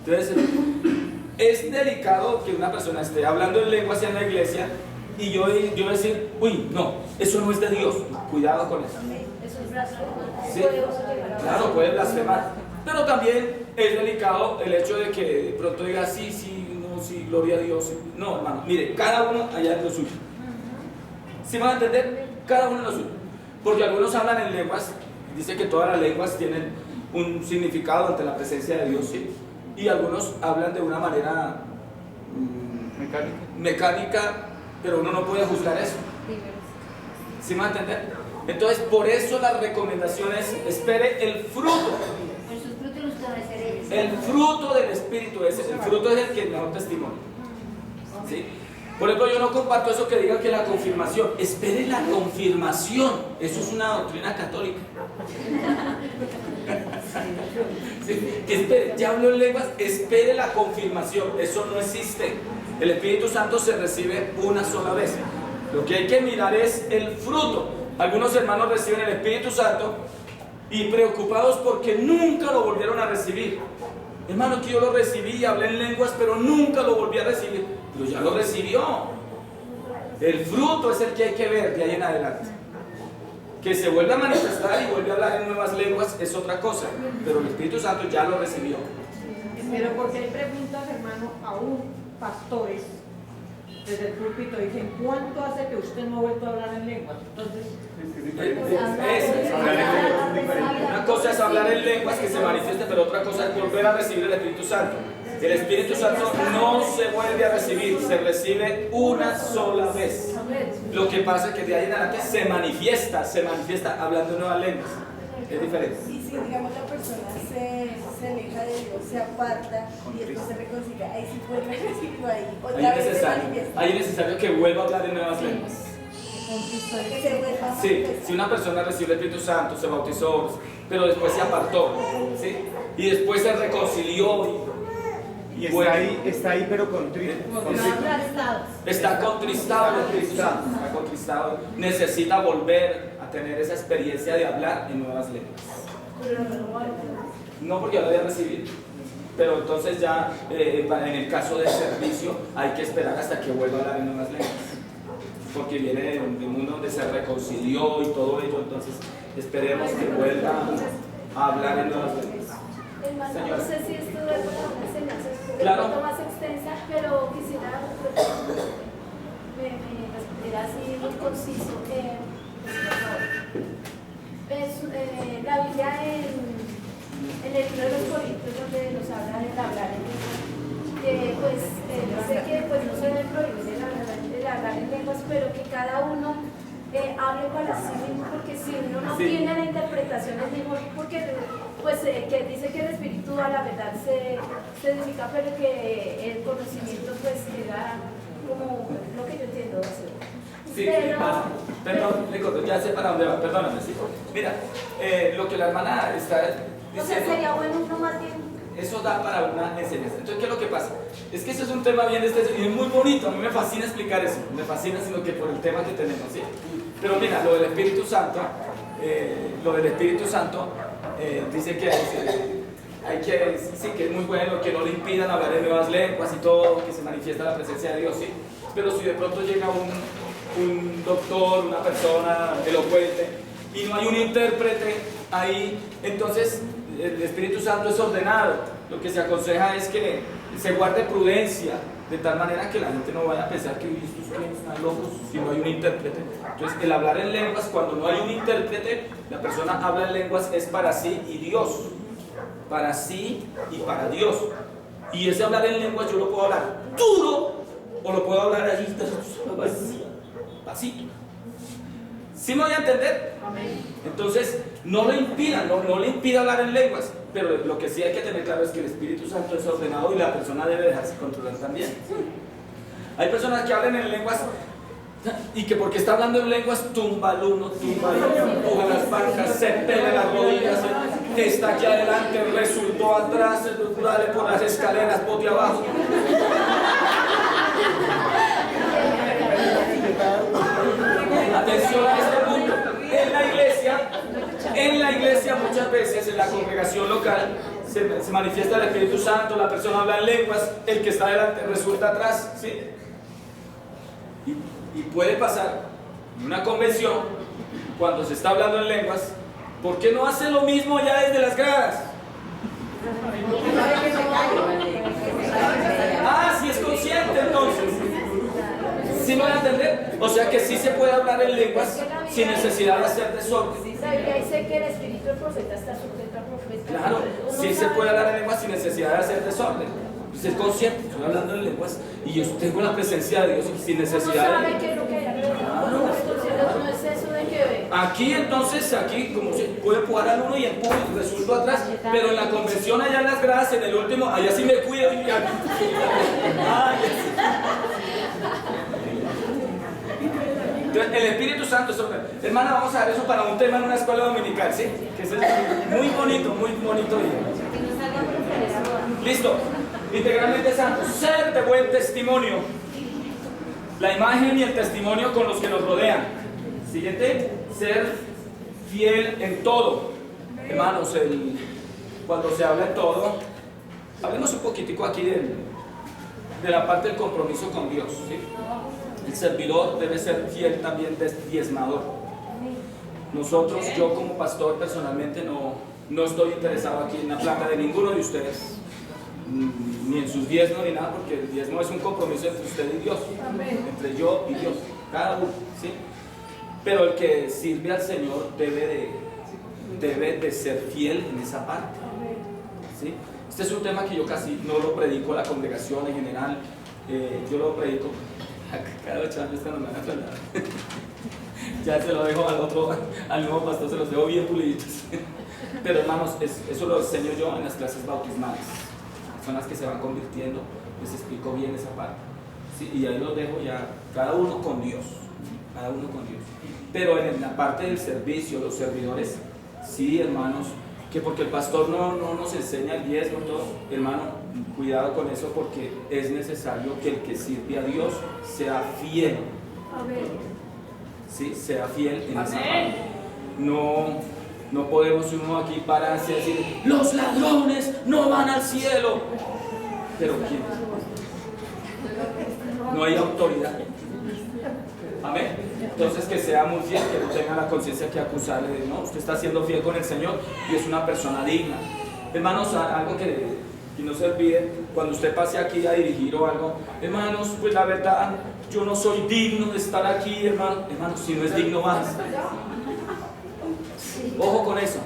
Entonces es delicado que una persona esté hablando en lenguas en la iglesia y yo decir, uy, no, eso no es de Dios. Cuidado con eso. Eso es blasfemo. ¿Sí? Claro, puede blasfemar. Pero también es delicado el hecho de que de pronto diga sí, sí, no, sí, gloria a Dios. No, hermano, mire, cada uno allá en lo suyo. ¿Sí van a entender? Cada uno en lo suyo. Porque algunos hablan en lenguas, dice que todas las lenguas tienen un significado ante la presencia de Dios, ¿sí? Y algunos hablan de una manera mecánica, pero uno no puede juzgar eso. ¿Sí me va a entender? Entonces, por eso la recomendación es, espere el fruto. El fruto del Espíritu, el fruto es el que mejor testimonio. ¿Sí? Por ejemplo, yo no comparto eso que digan que la confirmación, espere la confirmación, eso es una doctrina católica. ¿Sí? Que espere, ya hablo en lenguas, espere la confirmación, eso no existe. El Espíritu Santo se recibe una sola vez. Lo que hay que mirar es el fruto. Algunos hermanos reciben el Espíritu Santo y preocupados porque nunca lo volvieron a recibir. Hermano, que yo lo recibí, hablé en lenguas, pero nunca lo volví a recibir. Pero ya lo recibió. El fruto es el que hay que ver de ahí en adelante. Que se vuelva a manifestar y vuelve a hablar en nuevas lenguas es otra cosa, pero el Espíritu Santo ya lo recibió. Pero porque hay preguntas, hermano, aún pastores desde el púlpito dicen, ¿cuánto hace que usted no ha vuelto a hablar en lenguas? Entonces, una cosa es hablar en lenguas que se manifieste, pero otra cosa es volver a recibir el Espíritu Santo. El Espíritu Santo no se vuelve a recibir, se recibe una sola vez. Lo que pasa es que de ahí en adelante se manifiesta hablando en nuevas lenguas. Es diferente. Y si, digamos, la persona se aleja de Dios, se aparta y después se reconcilia, ahí sí puede recibirlo ahí. Otra vez se manifiesta. Ahí es necesario que vuelva a hablar en nuevas lenguas. Que se vuelva a Sí, manifestar. si una persona recibe el Espíritu Santo, se bautizó, pero después se apartó, ¿sí? Y después se reconcilió y está ahí pero contrito. Está contristado el Espíritu Santo, está contristado, necesita volver a tener esa experiencia de hablar en nuevas lenguas. No, porque ya lo había recibido, pero entonces ya en el caso del servicio hay que esperar hasta que vuelva a hablar en nuevas lenguas, porque viene de un mundo donde se reconcilió y todo ello, entonces esperemos que vuelva a hablar en nuevas lenguas. Hermano, Señora. no sé si esto es una enseñanza Claro. un poco más extensa, pero quisiera me respondiera así muy conciso. La Biblia en el libro de los Corintios, donde nos habla del hablar en lenguas. Pues dice que pues, no se debe prohibir el hablar en lenguas, pero que cada uno hable para sí mismo, porque si uno no tiene la interpretación es mejor, porque pues que dice que el espíritu a la verdad se edifica, pero que el conocimiento pues llega como lo que yo entiendo. Sí, perdón, ya sé para dónde va, perdóname, sí. Mira, lo que la hermana está diciendo, o sea, sería bueno uno más bien. Eso da para una enseñanza. Entonces, ¿qué es lo que pasa? Es que ese es un tema bien extenso y es muy bonito, a mí me fascina explicar eso, me fascina, sino que por el tema que tenemos, ¿sí? Pero mira, lo del Espíritu Santo, dice que hay que, sí, que es muy bueno, que no le impidan hablar en nuevas lenguas y todo, que se manifiesta la presencia de Dios, ¿sí? Pero si de pronto llega un doctor, una persona elocuente, y no hay un intérprete ahí, entonces el Espíritu Santo es ordenado. Lo que se aconseja es que se guarde prudencia, de tal manera que la gente no vaya a pensar que estos están locos si no hay un intérprete. Entonces, el hablar en lenguas, cuando no hay un intérprete, la persona habla en lenguas es para sí y Dios. Para sí y para Dios. Y ese hablar en lenguas yo lo puedo hablar duro o lo puedo hablar allí, pasito. ¿Sí me voy a entender? Amén. Entonces, no le impidan, no le impida hablar en lenguas, pero lo que sí hay que tener claro es que el Espíritu Santo es ordenado y la persona debe dejarse controlar también. Hay personas que hablan en lenguas y que porque está hablando en lenguas tumba al uno, empuja las bancas, se pega las rodillas, está aquí adelante, resultó atrás, dale por las escaleras, bote abajo. Atención a este punto. En la iglesia muchas veces, en la congregación local, se manifiesta el Espíritu Santo, la persona habla en lenguas, el que está adelante resulta atrás, ¿sí? Y puede pasar en una convención, cuando se está hablando en lenguas, ¿por qué no hace lo mismo ya desde las gradas? Ah, si es consciente entonces. ¿Sí me van a entender? O sea que sí se puede hablar en lenguas sin necesidad de hacer desorden. La Biblia dice que el espíritu del profeta está sujeto al profeta. Claro, sí se puede hablar en lenguas sin necesidad de hacer desorden. Usted es consciente, estoy hablando en lenguas y yo tengo la presencia de Dios sin necesidad ¿Uno sabe qué es lo que hay? No es eso de que... Aquí entonces, aquí como se puede empujar al uno y empujo y resulto atrás, pero en la convención allá en las gradas, en el último, allá sí me cuido y ya. Entonces, el Espíritu Santo es ordenado. Hermana, vamos a ver eso para un tema en una escuela dominical, ¿sí? Que es muy bonito, muy bonito. Listo. Integralmente santo. Ser de buen testimonio. La imagen y el testimonio con los que nos rodean. Siguiente. Ser fiel en todo. Hermanos, cuando se habla en todo, hablemos un poquitico aquí de la parte del compromiso con Dios, ¿sí? El servidor debe ser fiel también diezmador. Nosotros, yo como pastor personalmente no estoy interesado aquí en la plata de ninguno de ustedes, ni en sus diezmos ni nada, porque el diezmo es un compromiso entre usted y Dios, entre yo y Dios, cada uno, ¿sí? Pero el que sirve al Señor debe de ser fiel en esa parte, ¿sí? Este es un tema que yo casi no lo predico a la congregación en general, yo lo predico cada 8 años cuando me van a hablar. Ya se lo dejo al nuevo pastor, se los dejo bien puliditos. Pero hermanos, eso lo enseño yo en las clases bautismales. Son las que se van convirtiendo, les explico bien esa parte. Sí, y ahí los dejo ya, cada uno con Dios. Cada uno con Dios. Pero en la parte del servicio, los servidores, sí, hermanos, que porque el pastor no nos enseña el diezmo, todo, hermano, cuidado con eso porque es necesario que el que sirve a Dios sea fiel. Sí, sea fiel en esa parte. No podemos uno aquí pararse y decir, los ladrones no van al cielo. Pero ¿quién? No hay autoridad. Amén. Entonces que sea muy fiel, que no tenga la conciencia que acusarle de no, usted está siendo fiel con el Señor y es una persona digna. Hermanos, algo que no se olvide, cuando usted pase aquí a dirigir o algo, hermanos, pues la verdad, yo no soy digno de estar aquí, hermano. Hermanos, si no es digno más. Ojo con eso,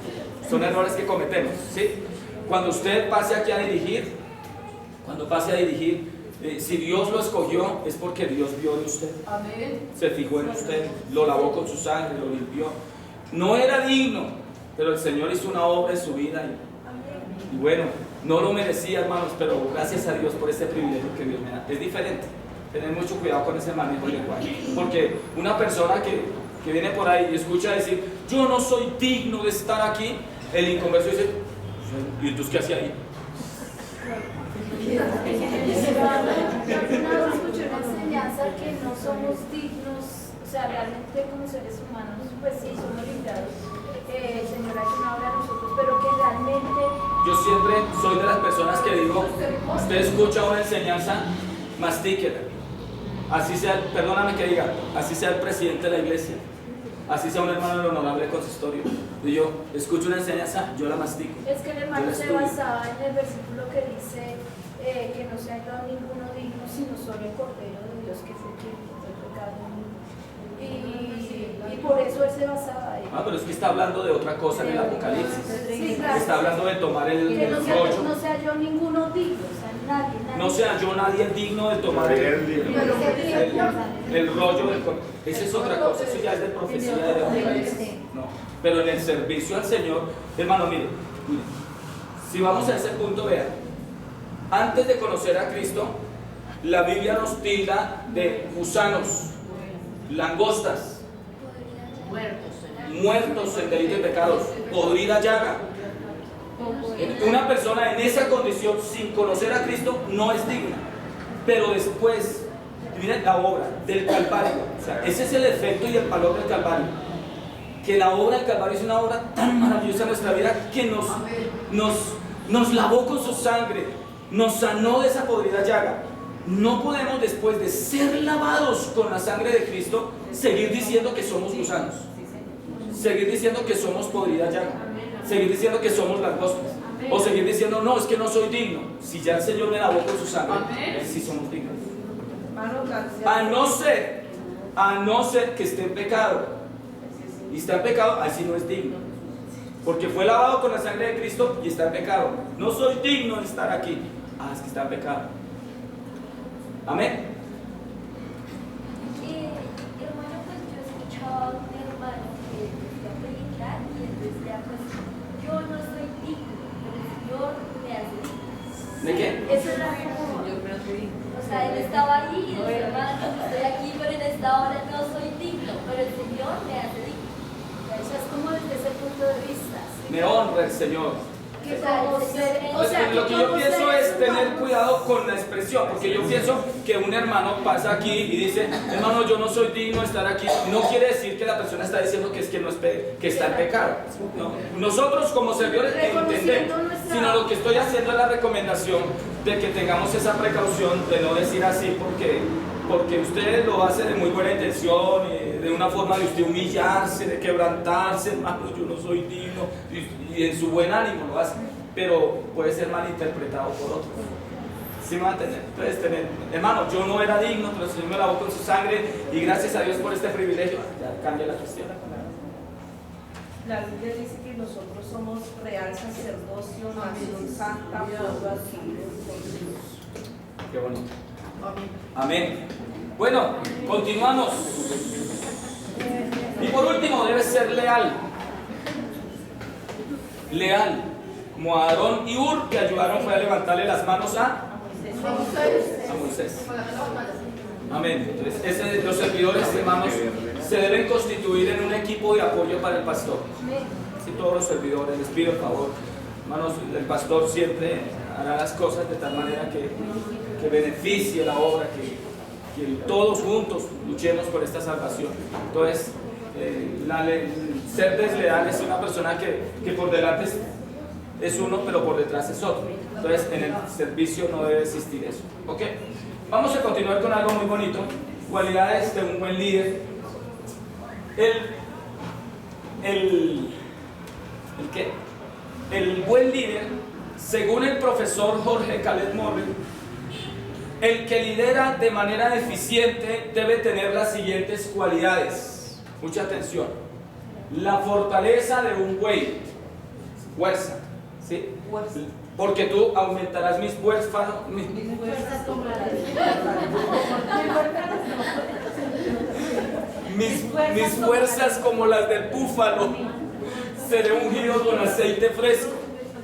son errores que cometemos, ¿sí? Cuando usted pase aquí a dirigir, si Dios lo escogió, es porque Dios vio en usted. Amén. Se fijó en usted, lo lavó con su sangre, lo limpió. No era digno, pero el Señor hizo una obra en su vida y bueno, no lo merecía, hermanos, pero gracias a Dios por este privilegio que Dios me da. Es diferente, tener mucho cuidado con ese manejo del lenguaje, porque una persona que viene por ahí y escucha decir, yo no soy digno de estar aquí, el inconverso dice, ¿y entonces qué hacía ahí? Yo alguna vez escuché una enseñanza que no somos dignos, o sea, realmente como seres humanos, pues sí, somos limitados. El Señor ha hecho una obra a nosotros, pero que realmente... Yo siempre soy de las personas que digo, usted escucha una enseñanza, mastíquela. Así sea, perdóname que diga, así sea el presidente de la iglesia, así sea un hermano del honorable consistorio. Y yo escucho una enseñanza, yo la mastico. Es que el hermano se basaba en el versículo que dice que no se ha hallado ninguno digno, sino solo el Cordero de Dios, que fue quien quitó el pecado del mundo. Y por eso él se basaba ahí. Pero es que está hablando de otra cosa en el Apocalipsis. Sí, claro. Está hablando de tomar el rollo. No se halló ninguno digno, o sea, nadie. No se halló nadie digno de tomar el rollo del Cordero. Esa es otra cosa, eso ya es de profecía de Apocalipsis. No. Pero en el servicio al Señor, hermano, mire, si vamos a ese punto, vean, antes de conocer a Cristo, la Biblia nos tilda de gusanos, langostas, muertos en delitos y pecados, podrida llaga. Una persona en esa condición, sin conocer a Cristo, no es digna. Pero después, miren la obra del Calvario, o sea, ese es el efecto y el valor del Calvario. Que la obra del Calvario es una obra tan maravillosa en nuestra vida que nos lavó con su sangre, nos sanó de esa podrida llaga. No podemos, después de ser lavados con la sangre de Cristo, seguir diciendo que somos gusanos, seguir diciendo que somos podrida llaga, seguir diciendo que somos langostas, o seguir diciendo, no, es que no soy digno. Si ya el Señor me lavó con su sangre, sí somos dignos. A no ser que esté en pecado. Y está en pecado, así no es digno. Porque fue lavado con la sangre de Cristo y está en pecado. No soy digno de estar aquí. Es que está en pecado. Amén. Hermano, pues yo escuchaba a un hermano que decía predicar y él decía, pues yo no soy digno, pero el Señor me hace digno. ¿De qué? Eso era como, o sea, él estaba ahí y decía, hermano, estoy aquí, pero en esta hora no soy digno, pero el Señor me hace digno. Eso es como desde ese punto de vista. ¿Sí? Me honra el Señor. Que como ser, Lo que yo pienso es tener cuidado con la expresión, porque yo pienso que un hermano pasa aquí y dice, hermano, yo no soy digno de estar aquí. No quiere decir que la persona está diciendo que es que no es que está en pecado. No. Nosotros como servidores entendemos, sino lo que estoy haciendo es la recomendación de que tengamos esa precaución de no decir así porque usted lo hace de muy buena intención, de una forma de usted humillarse, de quebrantarse, hermano, yo no soy digno, y en su buen ánimo lo hace, pero puede ser malinterpretado por otros. ¿Sí me va a entender? Entonces, hermano, yo no era digno, pero el Señor me lavó con su sangre, y gracias a Dios por este privilegio. Ya cambia la cuestión. La Biblia dice que nosotros somos real sacerdocio, nación santa, pueblo adquirido por Dios. Qué bonito. Amén. Bueno, continuamos. Y por último, debe ser leal. Leal. Como Aarón y Hur, que ayudaron fue a levantarle las manos a Moisés. Amén. Entonces, los servidores, hermanos, se deben constituir en un equipo de apoyo para el pastor. Si todos los servidores, les pido el favor, hermanos, el pastor siempre hará las cosas de tal manera que beneficie la obra, que todos juntos luchemos por esta salvación. Entonces, ser desleal es una persona que por delante es uno, pero por detrás es otro. Entonces, en el servicio no debe existir eso. ¿Ok? Vamos a continuar con algo muy bonito. Cualidades de un buen líder. El buen líder, según el profesor Jorge Caled Morley, el que lidera de manera eficiente debe tener las siguientes cualidades. Mucha atención. La fortaleza de un buey, fuerza, ¿sí? Porque tú aumentarás mis fuerzas, mis fuerzas como las del búfalo. Seré ungido con aceite fresco.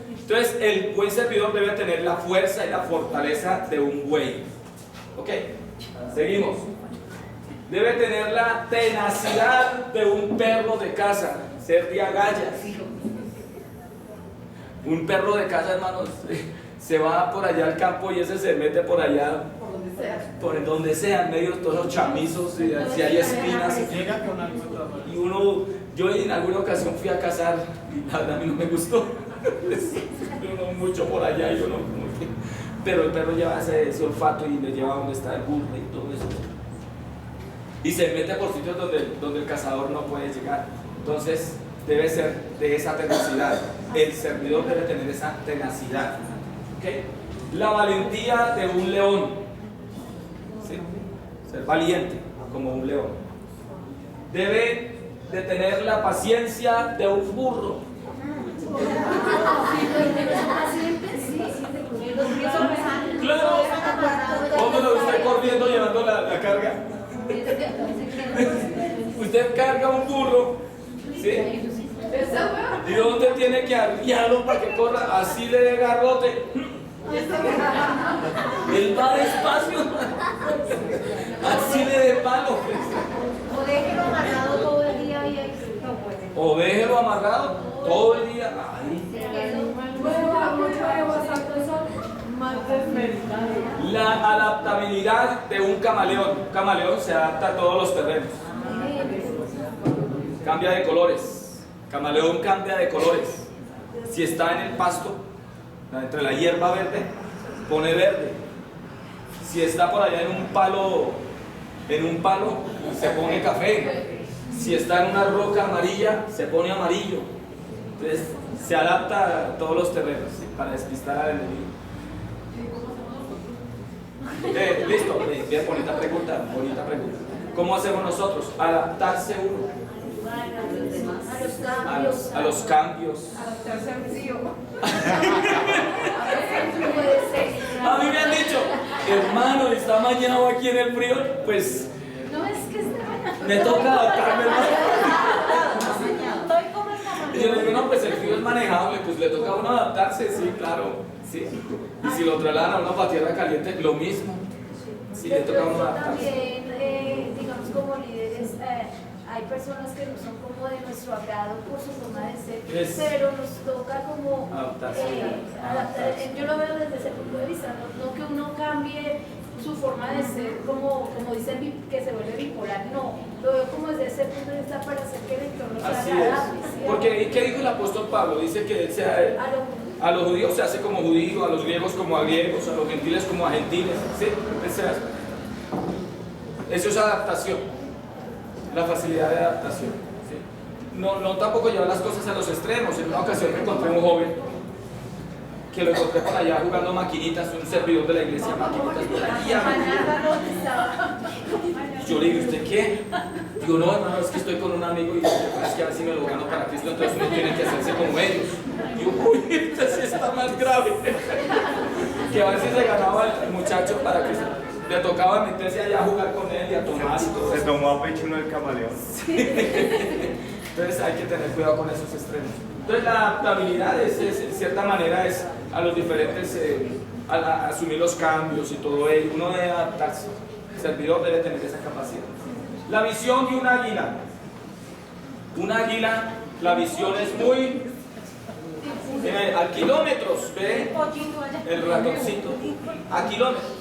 Entonces, el buen servidor debe tener la fuerza y la fortaleza de un buey. Ok, seguimos. Debe tener la tenacidad de un perro de casa, ser de agallas. Un perro de casa, hermanos, se va por allá al campo y ese se mete por allá, por donde sea, en medio de todos los chamizos, si hay espinas. Y yo en alguna ocasión fui a cazar y la verdad a mí no me gustó. Uno mucho por allá y yo no. Pero el perro lleva ese olfato y le lleva donde está el burro y todo eso. Y se mete por sitios donde el cazador no puede llegar. Entonces debe ser de esa tenacidad. El servidor debe tener esa tenacidad. ¿Okay? La valentía de un león. ¿Sí? Ser valiente como un león. Debe de tener la paciencia de un burro. Claro. ¿Cómo lo usted corriendo llevando la carga? Usted carga un burro, ¿sí? ¿Y dónde tiene que arriarlo para que corra? Así le dé garrote. Él va despacio. Así le dé palo. O déjelo amarrado todo el día y ahí no puede. O déjelo amarrado todo el día. Ay. La adaptabilidad de un camaleón. Un camaleón se adapta a todos los terrenos. Cambia de colores. Camaleón cambia de colores. Si está en el pasto, entre la hierba verde, pone verde. Si está por allá en un palo, se pone café. Si está en una roca amarilla, se pone amarillo. Entonces, se adapta a todos los terrenos, ¿sí? Para despistar al enemigo. Listo, bien, bonita pregunta. ¿Cómo hacemos nosotros? Adaptarse uno a los cambios. Adaptarse al frío. A mí me han dicho, hermano, está mañado aquí en el frío, pues No es que esté mañana. me toca adaptarme, hermano. Y yo le digo, no, pues el frío es manejable, pues le toca a uno adaptarse, sí, claro. Sí. Y si lo trasladan a uno para tierra caliente, lo mismo. Sí, le toca a uno adaptarse. También, digamos, como líderes, hay personas que no son como de nuestro agrado por su forma de ser, pero nos toca como adaptar. Yo lo veo desde ese punto de vista, no que uno cambie su forma de ser, como dice que se vuelve bipolar, no, lo veo como desde ese punto de vista para hacer que el entorno sea agradable. ¿Sí? Porque, ¿qué dijo el apóstol Pablo? Dice que él a los judíos se hace como judío, a los griegos como a griegos, a los gentiles como a gentiles, ¿sí? Él se hace. Eso es adaptación, la facilidad de adaptación, ¿sí? No tampoco llevar las cosas a los extremos. En una ocasión me encontré un joven que lo encontré por allá jugando maquinitas, un servidor de la iglesia, maquinitas por allá. Yo le digo, ¿usted qué? Digo, no, hermano, es que estoy con un amigo y es que a ver si me lo gano para Cristo, entonces uno tiene que hacerse como ellos. Digo, uy, esto sí está más grave. Que a ver si se ganaba el muchacho para Cristo. Le tocaba meterse allá a jugar con él y a tomar y todo. Se tomó a pecho uno el camaleón. Sí. Entonces hay que tener cuidado con esos extremos. Entonces la adaptabilidad en cierta manera es a los diferentes, a asumir los cambios y todo ello. Uno debe adaptarse. El servidor debe tener esa capacidad. La visión de un águila. Un águila, la visión es muy... a kilómetros, ¿ve? El ratoncito. A kilómetros.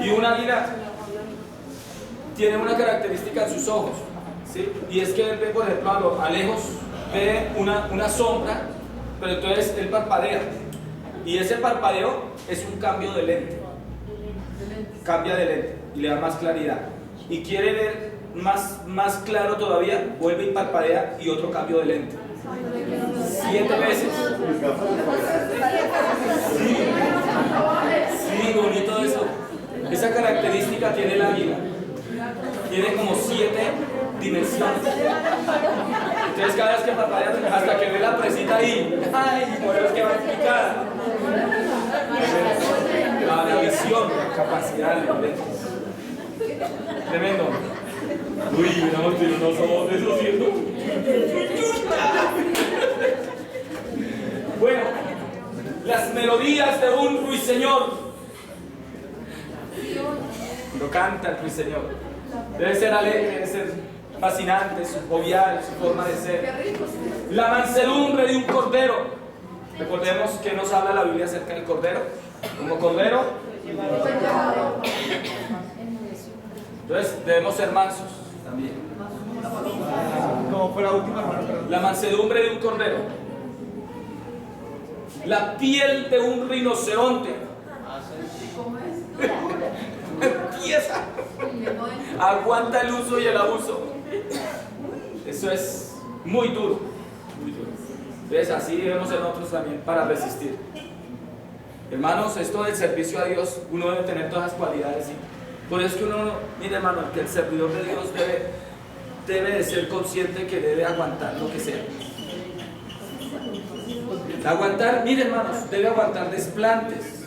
Y un águila tiene una característica en sus ojos, ¿sí? Y es que él ve, por ejemplo, a lejos, ve una sombra, pero entonces él parpadea. Y ese parpadeo es un cambio de lente. Cambia de lente y le da más claridad. Y quiere ver más claro todavía, vuelve y parpadea y otro cambio de lente. 7 veces. Sí, bonito eso. Esa característica tiene el águila. Tiene como 7 dimensiones. Entonces cada vez que parpadea, hasta que ve la presita ahí, ay, por eso es que va a explicar. La visión, la capacidad de ver. Tremendo. Uy, no somos de esos, ¿cierto? Bueno, las melodías de un ruiseñor. Lo canta el ruiseñor. Debe ser alegre, debe ser fascinante, su jovial, su forma de ser. La mansedumbre de un cordero. Recordemos que nos habla la Biblia acerca del cordero. Como cordero. Entonces debemos ser mansos también. Como fue la última. La mansedumbre de un cordero. La piel de un rinoceronte. ¿Cómo es? Empieza. Aguanta el uso y el abuso. Eso es muy duro. Muy duro. Entonces así debemos ser nosotros también para resistir. Hermanos, esto del servicio a Dios, uno debe tener todas las cualidades. ¿Sí? Por eso es que uno, mire hermano, que el servidor de Dios debe de ser consciente que debe aguantar lo que sea. Aguantar, mire hermanos, debe aguantar desplantes.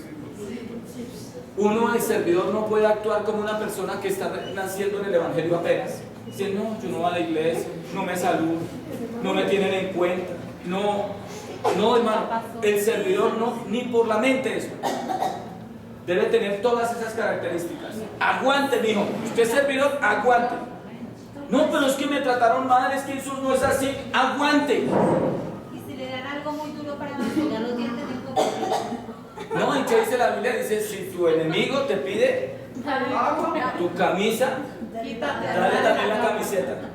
Uno, el servidor, no puede actuar como una persona que está naciendo en el evangelio apenas. Dice, no, yo no voy a la iglesia, no me saludo, no me tienen en cuenta. No, hermano, el servidor no, ni por la mente eso. Debe tener todas esas características. Aguante, mijo. Usted es servidor, aguante. No, pero es que me trataron mal, es que eso no es así. Aguante. Y si le dan algo muy duro para mantener los dientes en copa. No, ¿y qué dice la Biblia? Dice, si tu enemigo te pide tu camisa, dale también la camiseta.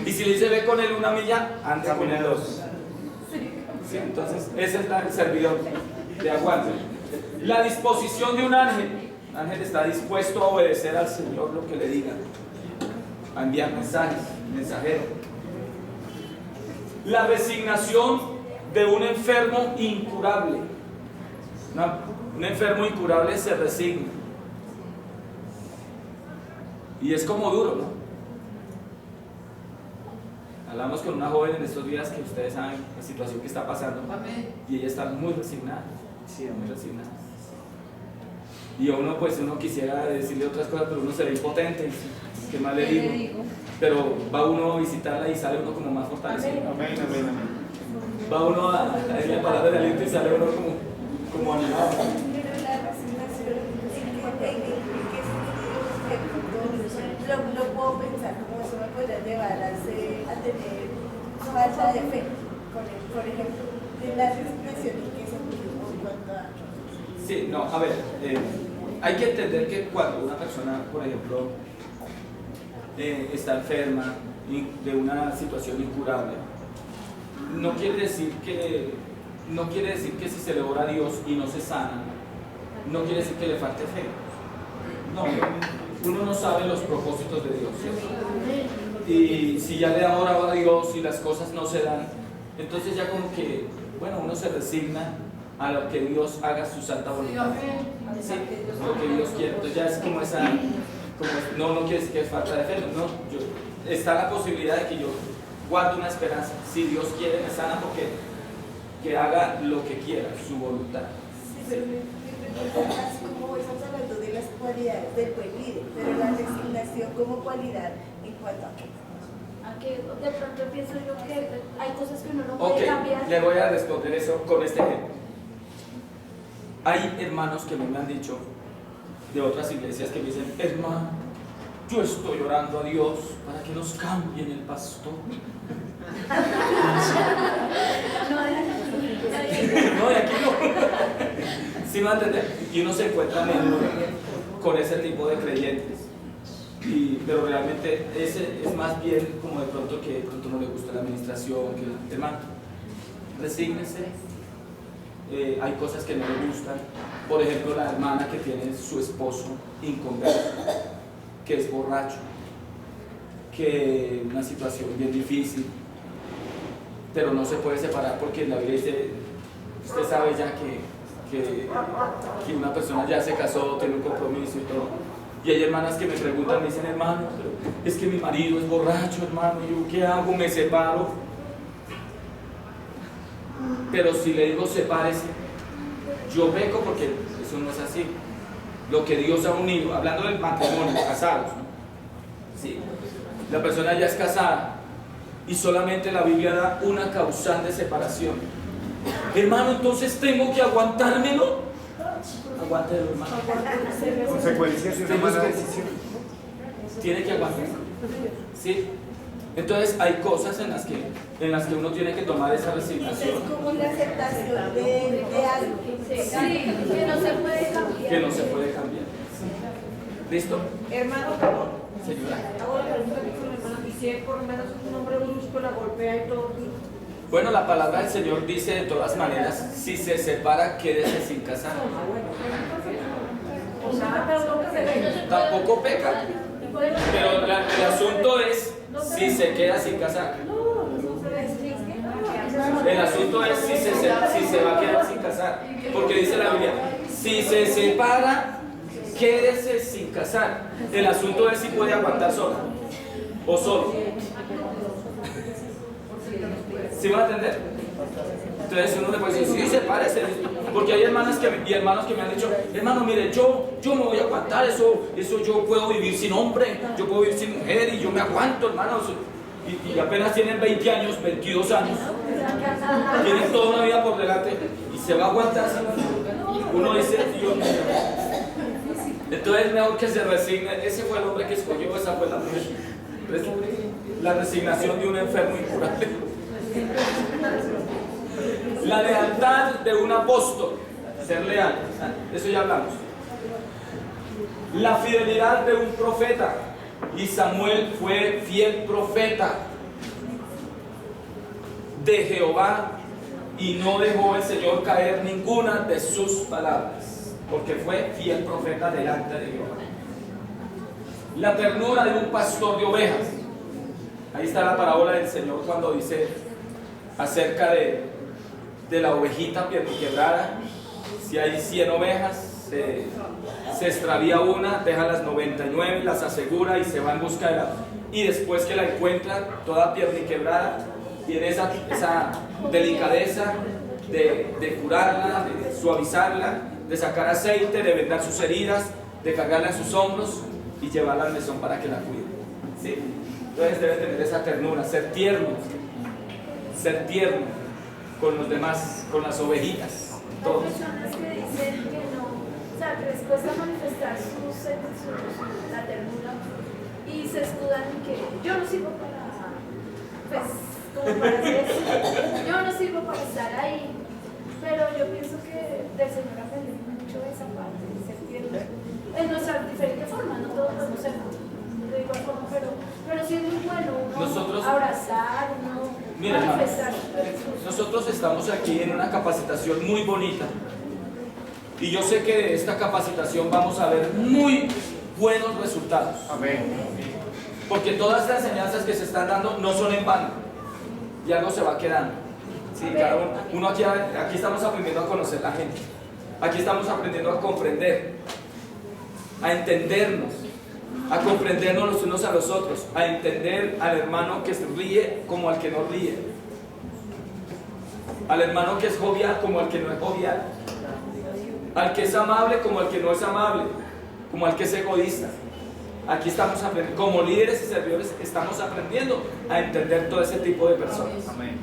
Y si le dice, ve con él una milla, anda con él 2. Sí, entonces, ese es el servidor de aguante. La disposición de un ángel. El ángel está dispuesto a obedecer al Señor lo que le diga, a enviar mensajes, mensajero. La resignación de un enfermo incurable. Un enfermo incurable se resigna. Y es como duro, ¿no? Hablamos con una joven en estos días que ustedes saben la situación que está pasando. Y ella está muy resignada. Sí, muy resignada. Y uno, pues, uno quisiera decirle otras cosas, pero uno se ve impotente. ¿Qué más le digo? Pero va uno a visitarla y sale uno como más fortalecido. Amén, amén, amén. Va uno a decirle palabras de aliento y sale uno como animado. Pero la resignación lo puedo pensar como eso me podría llevar a tener falta de fe. Por ejemplo, de la resignación y que se en cuanto a... Sí, no, a ver, hay que entender que cuando una persona, por ejemplo, está enferma de una situación incurable, no quiere decir que si se le ora a Dios y no se sana, no quiere decir que le falte fe. No, uno no sabe los propósitos de Dios, ¿cierto? Y si ya le ha orado a Dios y las cosas no se dan, entonces ya como que, bueno, uno se resigna a lo que Dios haga su santa voluntad. Sí, lo que Dios quiere. Entonces ya es como esa, no quiere decir que es falta de fe, no, está la posibilidad de que yo guarde una esperanza. Si Dios quiere, me sana porque que haga lo que quiera, su voluntad. Sí, pero me pregunto más cómo estamos hablando de las cualidades del buen líder, pero la resignación como cualidad en cuanto a qué. A que de pronto pienso yo que hay cosas que uno no puede cambiar. Le voy a responder eso con este ejemplo. Hay hermanos que me han dicho de otras iglesias que me dicen, hermano, yo estoy orando a Dios para que nos cambien el pastor. No, de aquí no. ¿Sí me va a entender? Y uno se encuentra con ese tipo de creyentes. Pero realmente ese es más bien como de pronto que de pronto no le gusta la administración, que hermano, resígnese. Hay cosas que no le gustan. Por ejemplo, la hermana que tiene su esposo inconverso, que es borracho, que una situación bien difícil, pero no se puede separar porque la Biblia dice, usted sabe ya que una persona ya se casó, tiene un compromiso y todo. Y hay hermanas que me preguntan, me dicen, hermano, pero es que mi marido es borracho, hermano, ¿yo qué hago? ¿Me separo? Pero si le digo sepárese, yo peco porque eso no es así. Lo que Dios ha unido, hablando del matrimonio, casados, ¿no? Sí. La persona ya es casada y solamente la Biblia da una causal de separación. Hermano, entonces tengo que aguantármelo. Aguántelo, hermano. Consecuencias de una mala decisión. Tiene que aguantar. ¿Sí? Entonces hay cosas en las que uno tiene que tomar esa resignación. Es como una aceptación de algo. Sí, que no se puede cambiar. Que no se puede cambiar. ¿Listo? Hermano, perdón. Señora. Hago la pregunta que hizo la hermana. Y si es por lo menos un hombre brusco, la golpea y todo. Bueno, la palabra del Señor dice de todas maneras, si se separa, quédese sin casar. O sea, Tampoco peca. Pero el asunto es si se queda sin casar. El asunto es si se va a quedar sin casar. Porque dice la Biblia, si se separa, quédese sin casar. El asunto es si puede aguantar sola o solo. ¿Sí van a entender? Entonces uno le puede decir, sí, sepárese. Porque hay hermanas y hermanos que me han dicho, hermano, mire, yo me voy a aguantar, eso yo puedo vivir sin hombre, yo puedo vivir sin mujer y yo me aguanto, hermanos. Y apenas tienen 20 años, 22 años, tienen toda una vida por delante y se va a aguantar. Uno dice, Dios mío. Entonces es mejor que se resigne. Ese fue el hombre que escogió, esa fue la resignación de un enfermo incurable. La lealtad de un apóstol, ser leal, de eso ya hablamos. La fidelidad de un profeta, y Samuel fue fiel profeta de Jehová y no dejó el Señor caer ninguna de sus palabras, porque fue fiel profeta delante de Jehová. La ternura de un pastor de ovejas, ahí está la parábola del Señor cuando dice acerca de la ovejita quebrada. Si hay 100 ovejas, se extravía una, deja las 99, las asegura y se va en busca de la... Y después que la encuentra, toda quebrada, tiene esa delicadeza de curarla, de suavizarla, de sacar aceite, de vendar sus heridas, de cargarla en sus hombros y llevarla al mesón para que la cuide. ¿Sí? Entonces debe tener esa ternura, ser tierno con los demás, con las ovejitas. Todos. Hay personas que dicen que no, o sea, que les cuesta manifestar la ternura y se escudan en que yo no sirvo para, pues, como para hacer eso, yo no sirvo para estar ahí, pero yo pienso que del Señor aprendemos mucho esa parte, de ser tierno, en nuestra diferente forma, no todos podemos ser de igual forma, pero sí es muy bueno uno abrazar, uno manifestar. Nosotros estamos aquí en una capacitación muy bonita y yo sé que de esta capacitación vamos a ver muy buenos resultados. Amén. Porque todas las enseñanzas que se están dando no son en vano, y algo se va quedando. Sí, cada uno aquí estamos aprendiendo a conocer la gente, aquí estamos aprendiendo a comprender, a entendernos, a comprendernos los unos a los otros, a entender al hermano que se ríe como al que no ríe, al hermano que es jovial como al que no es jovial, al que es amable como al que no es amable, como al que es egoísta. Aquí estamos aprendiendo, como líderes y servidores, estamos aprendiendo a entender todo ese tipo de personas. Amén.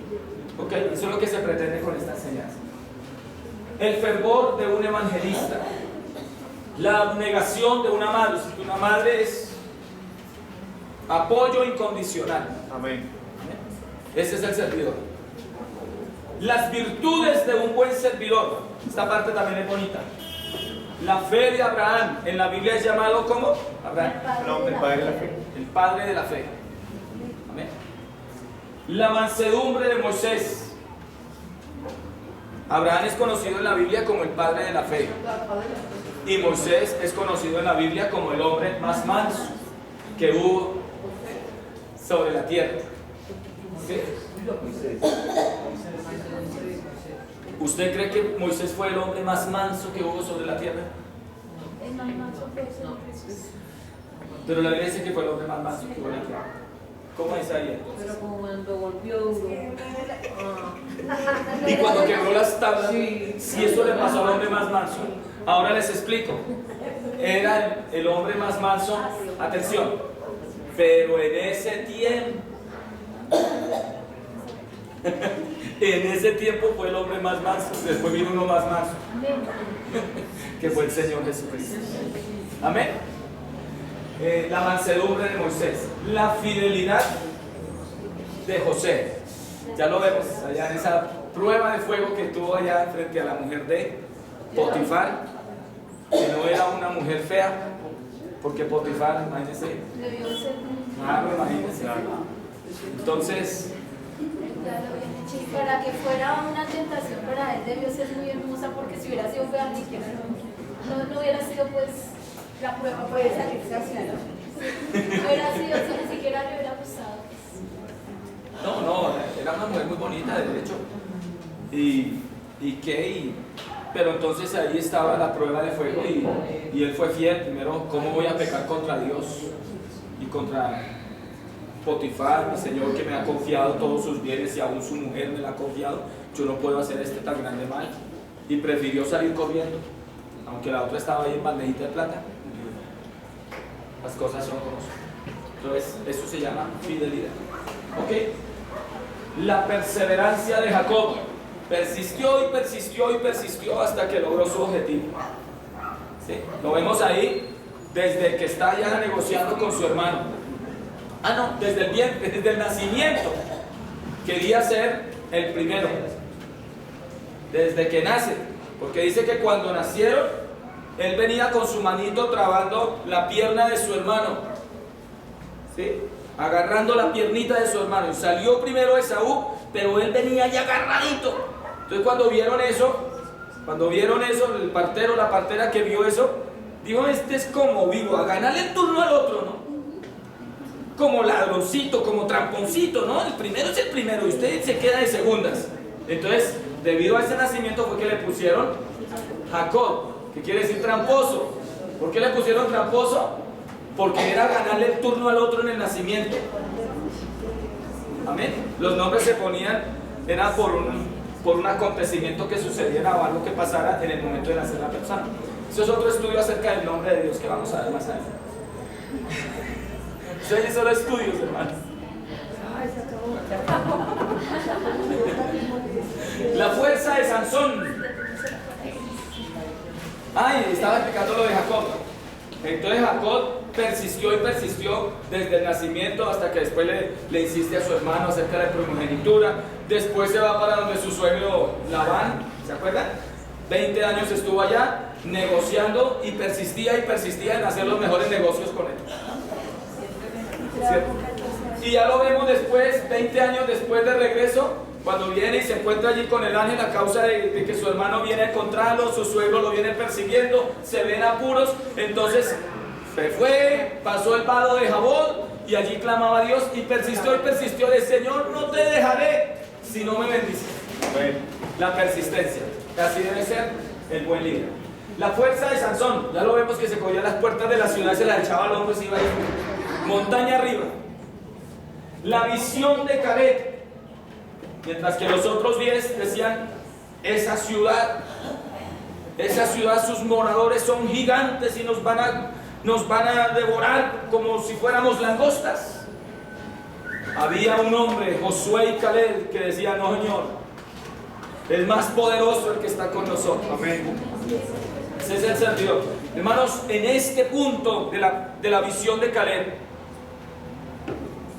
¿Ok? Eso es lo que se pretende con esta enseñanza. El fervor de un evangelista, la abnegación de una madre. Una madre es apoyo incondicional. Amén. Ese es el servidor. Las virtudes de un buen servidor. Esta parte también es bonita. La fe de Abraham, en la Biblia es llamado como Abraham, El padre de la fe. el padre de la fe. Amén. La mansedumbre de Moisés. Abraham es conocido en la Biblia como el padre de la fe. Y Moisés es conocido en la Biblia como el hombre más manso que hubo sobre la tierra. ¿Sí? ¿Usted cree que Moisés fue el hombre más manso que hubo sobre la tierra? El más manso fue ese. Pero la Biblia dice que fue el hombre más manso que hubo en la tierra. ¿Cómo es ahí entonces? Pero como cuando volvió duro. Y cuando quebró las tablas, Sí. si eso le pasó al hombre más manso. Ahora les explico. Era el hombre más manso, atención, pero en ese tiempo, en ese tiempo fue el hombre más manso, después vino uno más manso, que fue el Señor Jesucristo. Amén. La mansedumbre de Moisés, la fidelidad de José. Ya lo vemos allá en esa prueba de fuego que tuvo allá frente a la mujer de Potifar, que no era una mujer fea, porque Potifar, imagínense, Debió ser imagínense. Entonces, y para que fuera una tentación para él debió ser muy hermosa, porque si hubiera sido fea ni siquiera no hubiera sido pues la prueba Puede salir saciado. no hubiera sido, si ni siquiera le hubiera gustado. no, era una mujer muy bonita, de hecho. Pero entonces ahí estaba la prueba de fuego y él fue fiel. Primero, ¿cómo voy a pecar contra Dios y contra Potifar, mi Señor, que me ha confiado todos sus bienes y aún su mujer me la ha confiado? Yo no puedo hacer este tan grande mal. Y prefirió salir corriendo, aunque la otra estaba ahí en bandejita de plata. Las cosas son como son. Entonces, eso se llama fidelidad. ¿Ok? La perseverancia de Jacob. Persistió y persistió y persistió hasta que logró su objetivo. ¿Sí? Lo vemos ahí desde que está ya negociando con su hermano. Desde el nacimiento. Quería ser el primero. Desde que nace. Porque dice que cuando nacieron, él venía con su manito trabando la pierna de su hermano. ¿Sí? Agarrando la piernita de su hermano. Y salió primero Esaú, pero él venía ya agarradito. Entonces cuando vieron eso, el partero, la partera que vio eso, dijo, este es como vivo, a ganarle el turno al otro, ¿no? Como ladroncito, como tramponcito, ¿no? El primero es el primero y usted se queda de segundas. Entonces, debido a ese nacimiento fue que le pusieron Jacob, que quiere decir tramposo. ¿Por qué le pusieron tramposo? Porque era ganarle el turno al otro en el nacimiento. Amén. Los nombres se ponían, era por un acontecimiento que sucediera o algo que pasara en el momento de nacer la persona. Eso es otro estudio acerca del nombre de Dios que vamos a ver más adelante. Eso solo estudios, hermanos. La fuerza de Sansón. Estaba explicando lo de Jacob. Entonces Jacob persistió y persistió desde el nacimiento hasta que después le insiste a su hermano acerca de la primogenitura. Después se va para donde su suegro Labán, ¿se acuerdan? 20 años estuvo allá negociando y persistía en hacer los mejores negocios con él. ¿Cierto? Y ya lo vemos después, 20 años después de regreso, cuando viene y se encuentra allí con el ángel a causa de que su hermano viene a encontrarlo, su suegro lo viene persiguiendo, se ven apuros, entonces se fue, pasó el vado de Jabón y allí clamaba a Dios y persistió de Señor, no te dejaré si no me bendices. Bueno, la persistencia, así debe ser el buen líder. La fuerza de Sansón, ya lo vemos que se cogía las puertas de la ciudad, se la echaba al hombro y se iba ahí, montaña arriba. La visión de Caleb, mientras que los otros 10 decían, esa ciudad, sus moradores son gigantes y nos van a devorar como si fuéramos langostas. Había un hombre, Josué y Caleb, que decía, no Señor, el más poderoso el que está con nosotros. Amén. Ese es el servidor. Hermanos, en este punto de la visión de Caleb,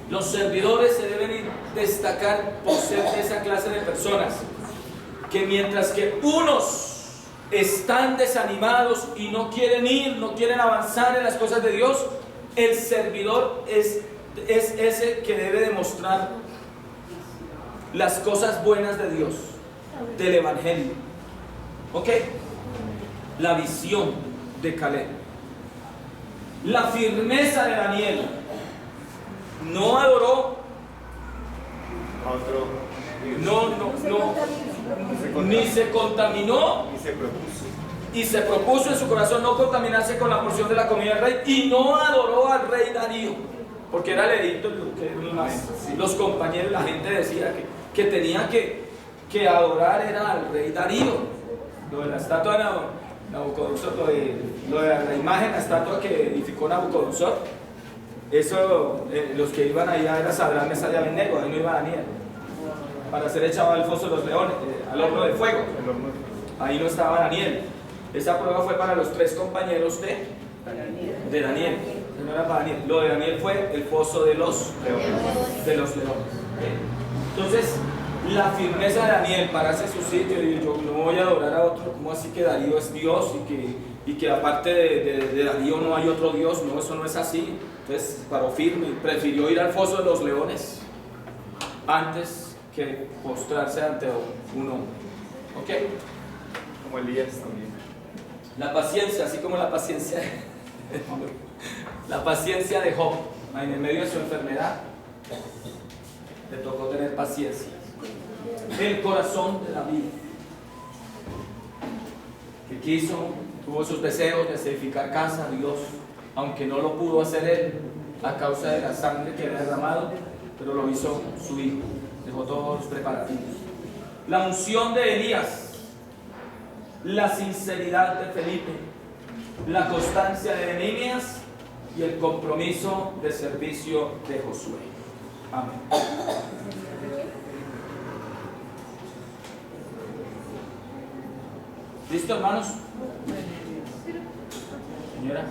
los servidores se deben destacar por ser de esa clase de personas que mientras que unos están desanimados y no quieren ir, no quieren avanzar en las cosas de Dios, el servidor es ese que debe demostrar las cosas buenas de Dios, del Evangelio. ¿Ok? La visión de Caleb, la firmeza de Daniel. No adoró a otro Dios. ni se contaminó, ni se propuso. y se propuso en su corazón no contaminarse con la porción de la comida del rey y no adoró al rey Darío, porque era el edicto que los compañeros, la gente decía que tenía que adorar era al rey Darío. Lo de la estatua de Nabucodonosor, lo de la imagen, la estatua que edificó Nabucodonosor, eso, los que iban allá era Sadrach, Mesach y Abednego, ahí no iba Daniel, para ser echado al foso de los leones, al horno de fuego. Ahí no estaba Daniel. Esa prueba fue para los 3 compañeros de Daniel. No era para Daniel. Lo de Daniel fue el foso de los leones. Entonces, la firmeza de Daniel, pararse en su sitio y yo no voy a adorar a otro, ¿cómo así que Darío es Dios y que aparte de Darío no hay otro Dios? No, eso no es así. Entonces, paró firme y prefirió ir al foso de los leones antes que postrarse ante un hombre. ¿Ok? Como Elías también. La paciencia, así como la paciencia de Job, en el medio de su enfermedad, le tocó tener paciencia. El corazón de David, que tuvo sus deseos de edificar casa a Dios, aunque no lo pudo hacer él a causa de la sangre que había derramado, pero lo hizo su hijo, dejó todos los preparativos. La unción de Elías, la sinceridad de Felipe, la constancia de Nehemías y el compromiso de servicio de Josué. Amén. ¿Listo, hermanos? Señora.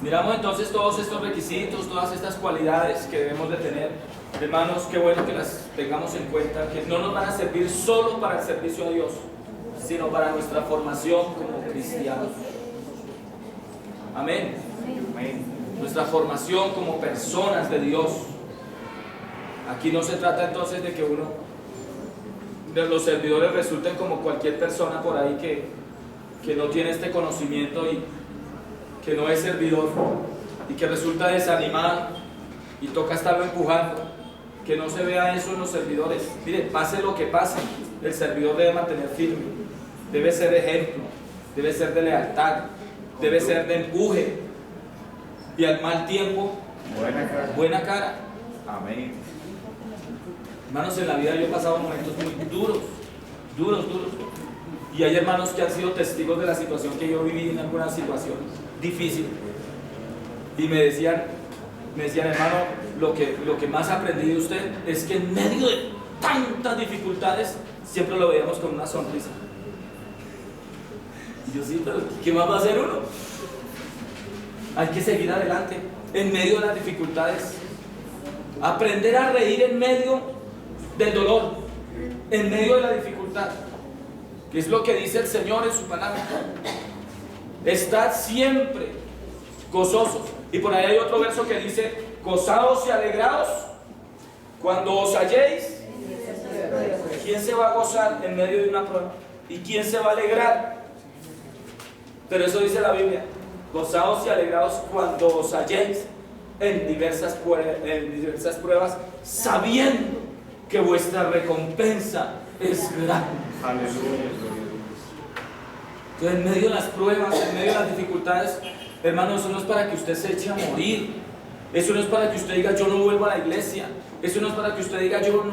Miramos entonces todos estos requisitos, todas estas cualidades que debemos de tener. Hermanos, qué bueno que las tengamos en cuenta, que no nos van a servir solo para el servicio a Dios, sino para nuestra formación como cristianos. Amén. Amén. Nuestra formación como personas de Dios. Aquí no se trata entonces de que de los servidores resulten como cualquier persona por ahí que no tiene este conocimiento y que no es servidor y que resulta desanimado y toca estarlo empujando. Que no se vea eso en los servidores. Miren, pase lo que pase, el servidor debe mantener firme, debe ser ejemplo, debe ser de lealtad, debe ser de empuje y al mal tiempo, buena cara. Amén. Hermanos, en la vida yo he pasado momentos muy duros. Y hay hermanos que han sido testigos de la situación que yo viví en alguna situación difícil. Y me decían, hermano, lo que más aprendí de usted es que en medio de tantas dificultades siempre lo veíamos con una sonrisa. Y yo sí, pero ¿qué más va a hacer uno? Hay que seguir adelante en medio de las dificultades. Aprender a reír en medio del dolor, en medio de la dificultad, que es lo que dice el Señor en su palabra. Estad siempre gozosos. Y por ahí hay otro verso que dice: gozaos y alegraos cuando os halléis. ¿Quién se va a gozar en medio de una prueba? ¿Y quién se va a alegrar? Pero eso dice la Biblia: gozaos y alegraos cuando os halléis en diversas pruebas, sabiendo que vuestra recompensa es grande. Aleluya. Entonces, en medio de las pruebas, en medio de las dificultades, hermano, eso no es para que usted se eche a morir. Eso no es para que usted diga yo no vuelvo a la iglesia. Eso no es para que usted diga yo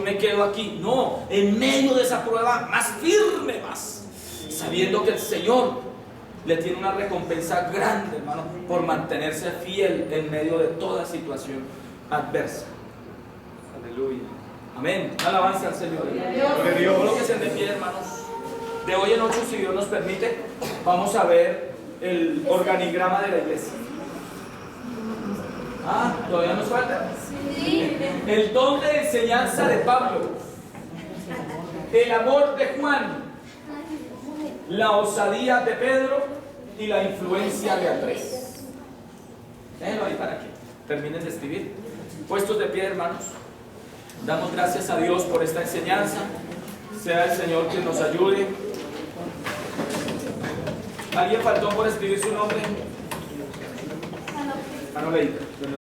me quedo aquí. No, en medio de esa prueba, más firme, más sabiendo que el Señor le tiene una recompensa grande, hermano, por mantenerse fiel en medio de toda situación adversa. Aleluya. Amén. Alabanza al Señor. Colóquense de pie, hermanos. De hoy en 8, si Dios nos permite, vamos a ver el organigrama de la iglesia. ¿Todavía nos falta? Sí. El don de enseñanza de Pablo, el amor de Juan, la osadía de Pedro y la influencia de Andrés. Déjenlo ahí para que terminen de escribir. Puestos de pie, hermanos, damos gracias a Dios por esta enseñanza. Sea el Señor quien nos ayude. ¿Alguien faltó por escribir su nombre? No leí.